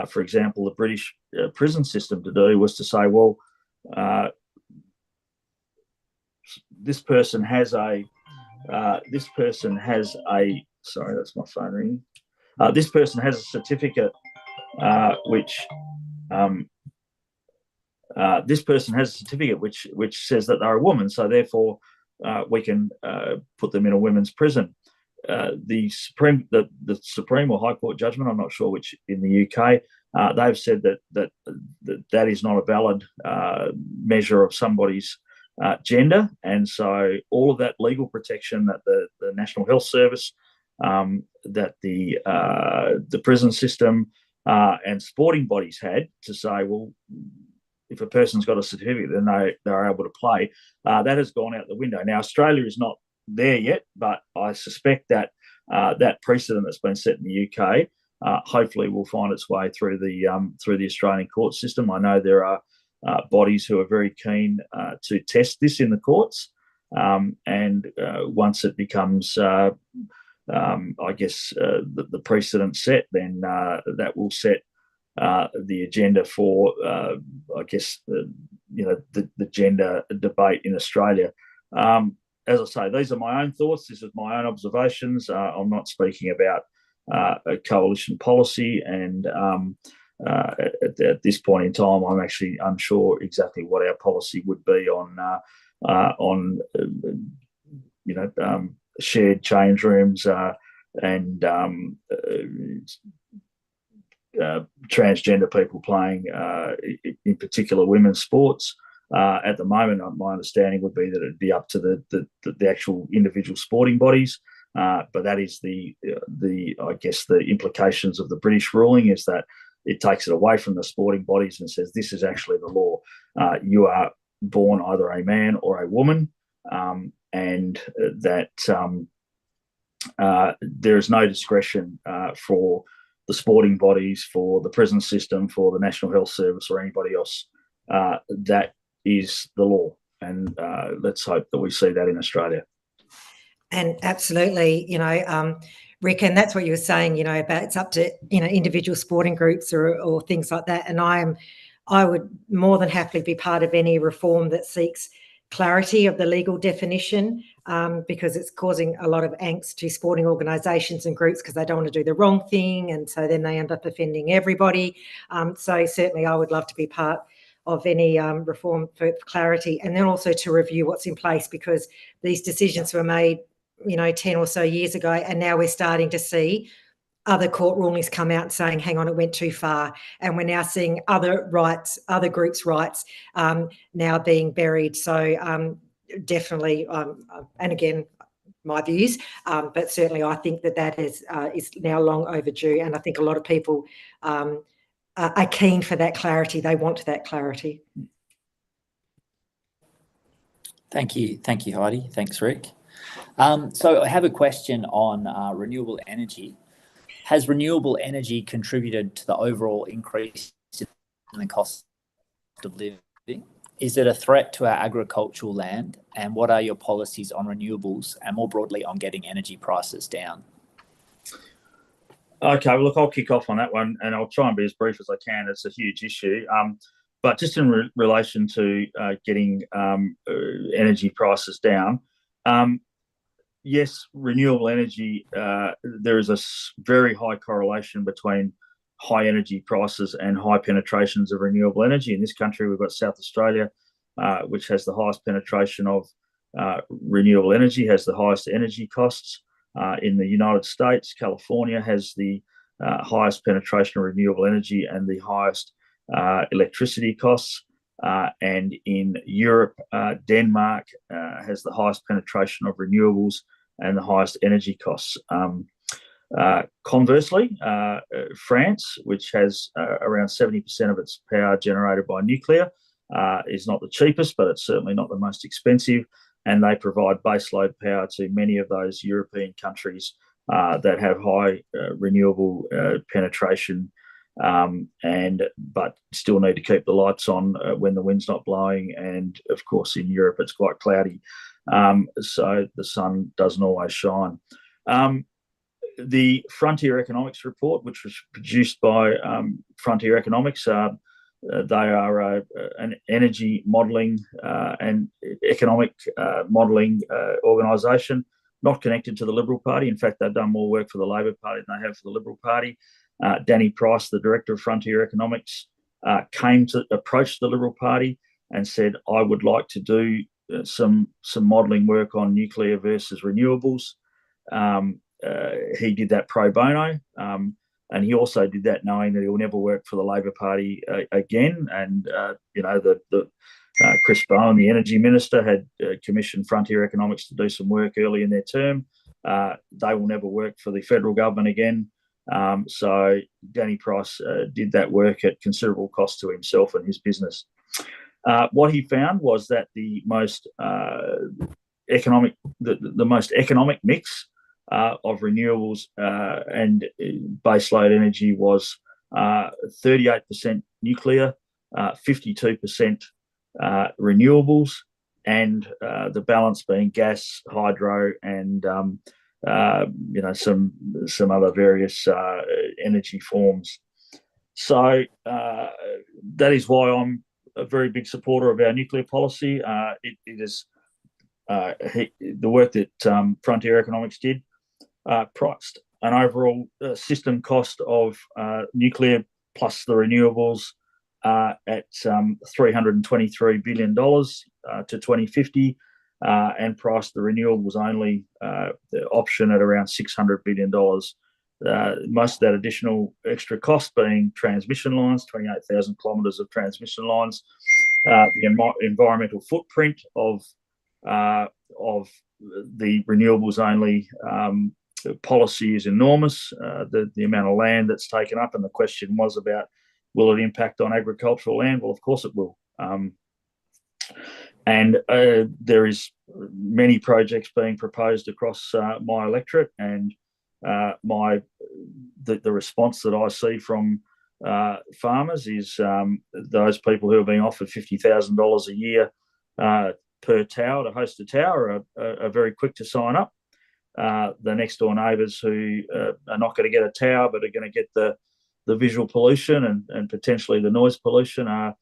for example, the British prison system to do was to say, well, this person has a sorry, that's my phone ringing. This person has a certificate which says that they're a woman, so therefore we can put them in a women's prison. The Supreme or High Court judgment, I'm not sure which, in the UK, they've said that is not a valid measure of somebody's gender, and so all of that legal protection that the National Health Service, that the prison system and sporting bodies had to say, well, if a person's got a certificate, then they're able to play. That has gone out the window. Now, Australia is not there yet, but I suspect that that precedent that's been set in the UK hopefully will find its way through the Australian court system. I know there are bodies who are very keen to test this in the courts, and once it becomes, I guess, the precedent set, then that will set the agenda for, I guess, the gender debate in Australia. As I say, these are my own thoughts. This is my own observations. I'm not speaking about a coalition policy, and at this point in time, I'm actually unsure exactly what our policy would be on shared change rooms and transgender people playing, in particular, women's sports. At the moment, my understanding would be that it'd be up to the actual individual sporting bodies. But that is I guess the implications of the British ruling is that it takes it away from the sporting bodies and says this is actually the law. You are born either a man or a woman, and that there is no discretion for the sporting bodies, for the prison system, for the National Health Service, or anybody else. That is the law, and let's hope that we see that in Australia. And absolutely, Rick, and that's what you were saying, about it's up to, individual sporting groups or things like that. And I would more than happily be part of any reform that seeks clarity of the legal definition, because it's causing a lot of angst to sporting organisations and groups because they don't want to do the wrong thing, and so then they end up offending everybody. So certainly I would love to be part of any reform for clarity, and then also to review what's in place, because these decisions were made 10 or so years ago, and now we're starting to see other court rulings come out saying, hang on, it went too far. And we're now seeing other groups' rights now being buried. So definitely, and again, my views, but certainly I think that is now long overdue. And I think a lot of people are keen for that clarity. They want that clarity. Thank you, Heidi. Thanks, Rick. So I have a question on renewable energy. Has renewable energy contributed to the overall increase in the cost of living? Is it a threat to our agricultural land? And what are your policies on renewables and more broadly on getting energy prices down? Okay, well, look, I'll kick off on that one, and I'll try and be as brief as I can. It's a huge issue. But just in relation to getting energy prices down, yes, renewable energy, there is a very high correlation between high energy prices and high penetrations of renewable energy. In this country, we've got South Australia, which has the highest penetration of renewable energy, has the highest energy costs. In the United States, California has the highest penetration of renewable energy and the highest electricity costs. And in Europe, Denmark has the highest penetration of renewables and the highest energy costs. Conversely, France, which has around 70% of its power generated by nuclear, is not the cheapest, but it's certainly not the most expensive. And they provide baseload power to many of those European countries that have high renewable penetration, but still need to keep the lights on when the wind's not blowing. And of course, in Europe, it's quite cloudy, so the sun doesn't always shine. The Frontier Economics report, which was produced by Frontier Economics, they are an energy modelling and economic modelling organisation, not connected to the Liberal Party. In fact, they've done more work for the Labor Party than they have for the Liberal Party. Danny Price, the director of Frontier Economics, came to approach the Liberal Party and said, I would like to do some modelling work on nuclear versus renewables. He did that pro bono. And he also did that knowing that he will never work for the Labor Party again. And, Chris Bowen, the Energy Minister, had commissioned Frontier Economics to do some work early in their term. They will never work for the federal government again. So Danny Price did that work at considerable cost to himself and his business. What he found was that the most economic mix of renewables and baseload energy was 38% nuclear, 52% renewables, and the balance being gas, hydro, and some other various energy forms. So that is why I'm a very big supporter of our nuclear policy. It is the work that Frontier Economics did. Priced an overall system cost of nuclear plus the renewables at $323 billion to 2050, and priced the renewables only the option at around $600 billion. Most of that additional extra cost being transmission lines, 28,000 kilometres of transmission lines, the environmental footprint of the renewables only policy is enormous. The amount of land that's taken up, and the question was about, will it impact on agricultural land? Well, of course it will. And there is many projects being proposed across my electorate, and the response that I see from farmers is those people who are being offered $50,000 a year per tower to host a tower are very quick to sign up. The next door neighbours who are not going to get a tower but are going to get the visual pollution and potentially the noise pollution are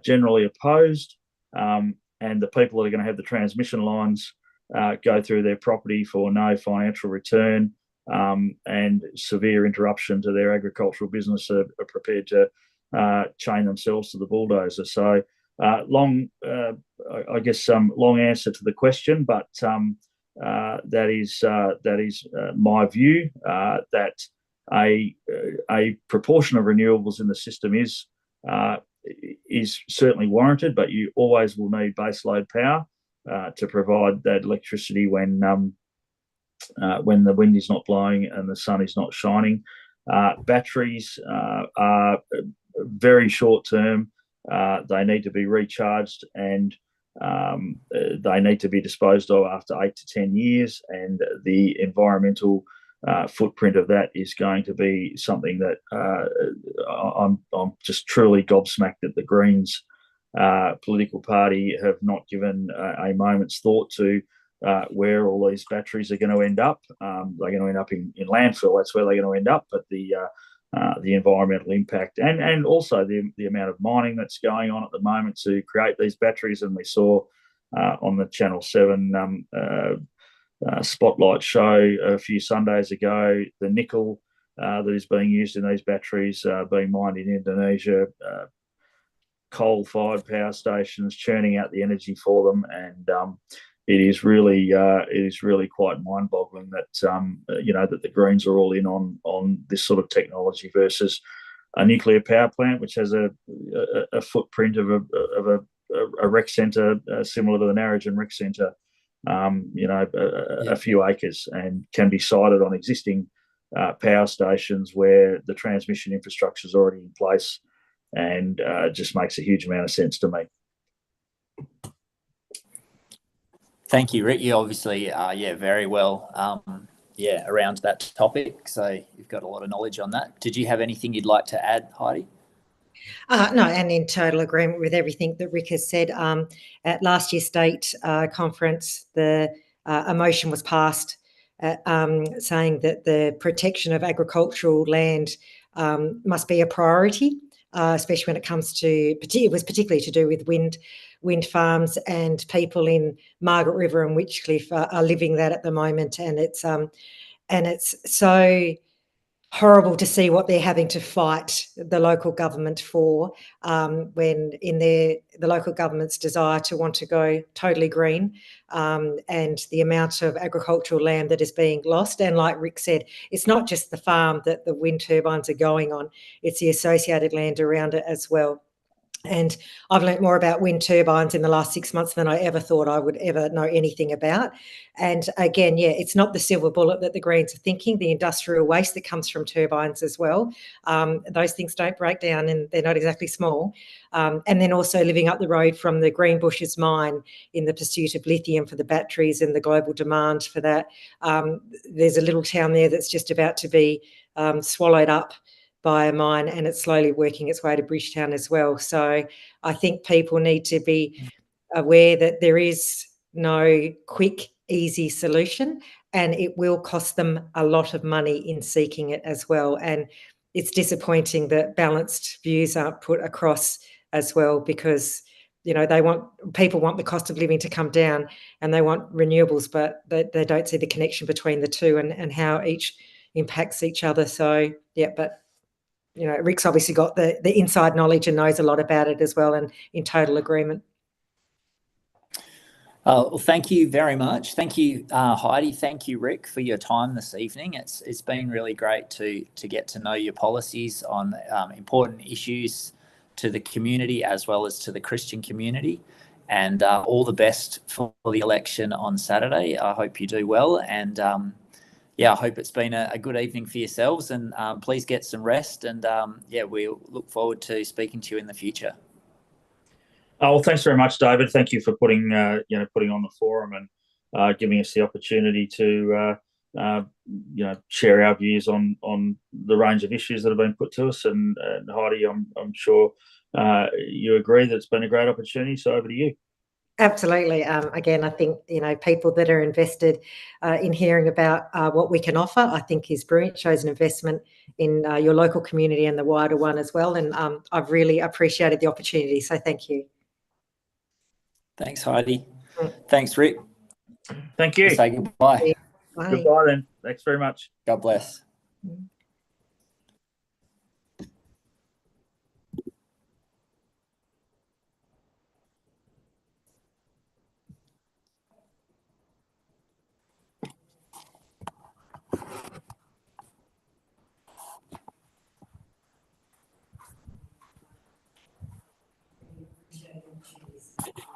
generally opposed. And the people that are going to have the transmission lines go through their property for no financial return and severe interruption to their agricultural business are prepared to chain themselves to the bulldozer. So long answer to the question, but that is my view, that a proportion of renewables in the system is certainly warranted, but you always will need baseload power to provide that electricity when the wind is not blowing and the sun is not shining. Batteries are very short term. They need to be recharged, and they need to be disposed of after 8 to 10 years, and the environmental footprint of that is going to be something that I'm just truly gobsmacked that the Greens political party have not given a moment's thought to where all these batteries are going to end up. They're going to end up in landfill. That's where they're going to end up. But the environmental impact and also the amount of mining that's going on at the moment to create these batteries. And we saw on the Channel 7 Spotlight show a few Sundays ago the nickel that is being used in these batteries being mined in Indonesia, coal-fired power stations churning out the energy for them, and it is really quite mind-boggling that that the Greens are all in on this sort of technology versus a nuclear power plant, which has a footprint of a rec centre similar to the Narrogin rec centre, a few acres, and can be sited on existing power stations where the transmission infrastructure is already in place, and just makes a huge amount of sense to me. Thank you, Rick. You obviously very well around that topic, so you've got a lot of knowledge on that. Did you have anything you'd like to add, Heidi? No, and in total agreement with everything that Rick has said. At last year's state conference, a motion was passed saying that the protection of agricultural land must be a priority, especially when it comes to, it was particularly to do with wind farms, and people in Margaret River and Witchcliffe are living that at the moment, and it's so horrible to see what they're having to fight the local government for, when in the local government's desire to want to go totally green, and the amount of agricultural land that is being lost. And like Rick said, it's not just the farm that the wind turbines are going on, it's the associated land around it as well. And I've learnt more about wind turbines in the last 6 months than I ever thought I would ever know anything about. And again, it's not the silver bullet that the Greens are thinking, the industrial waste that comes from turbines as well. Those things don't break down, and they're not exactly small. And then also living up the road from the Greenbushes mine in the pursuit of lithium for the batteries and the global demand for that. There's a little town there that's just about to be swallowed up by a mine, and it's slowly working its way to Bridgetown as well. So I think people need to be aware that there is no quick, easy solution, and it will cost them a lot of money in seeking it as well. And it's disappointing that balanced views aren't put across as well, because people want the cost of living to come down, and they want renewables, but they don't see the connection between the two and how each impacts each other. So but Rick's obviously got the inside knowledge and knows a lot about it as well, and in total agreement. Well, thank you very much. Thank you, Heidi. Thank you, Rick, for your time this evening. It's been really great to get to know your policies on important issues to the community as well as to the Christian community. And all the best for the election on Saturday. I hope you do well, and I hope it's been a good evening for yourselves, and please get some rest, and we look forward to speaking to you in the future. Well, thanks very much, David. Thank you for putting on the forum and giving us the opportunity to share our views on the range of issues that have been put to us. And Heidi, I'm sure you agree that it's been a great opportunity. So over to you. Absolutely. Again, I think, people that are invested in hearing about what we can offer, I think is brilliant, shows an investment in your local community and the wider one as well. And I've really appreciated the opportunity. So thank you. Thanks, Heidi. Thanks, Rick. Thank you. Say goodbye. Bye. Goodbye then. Thanks very much. God bless.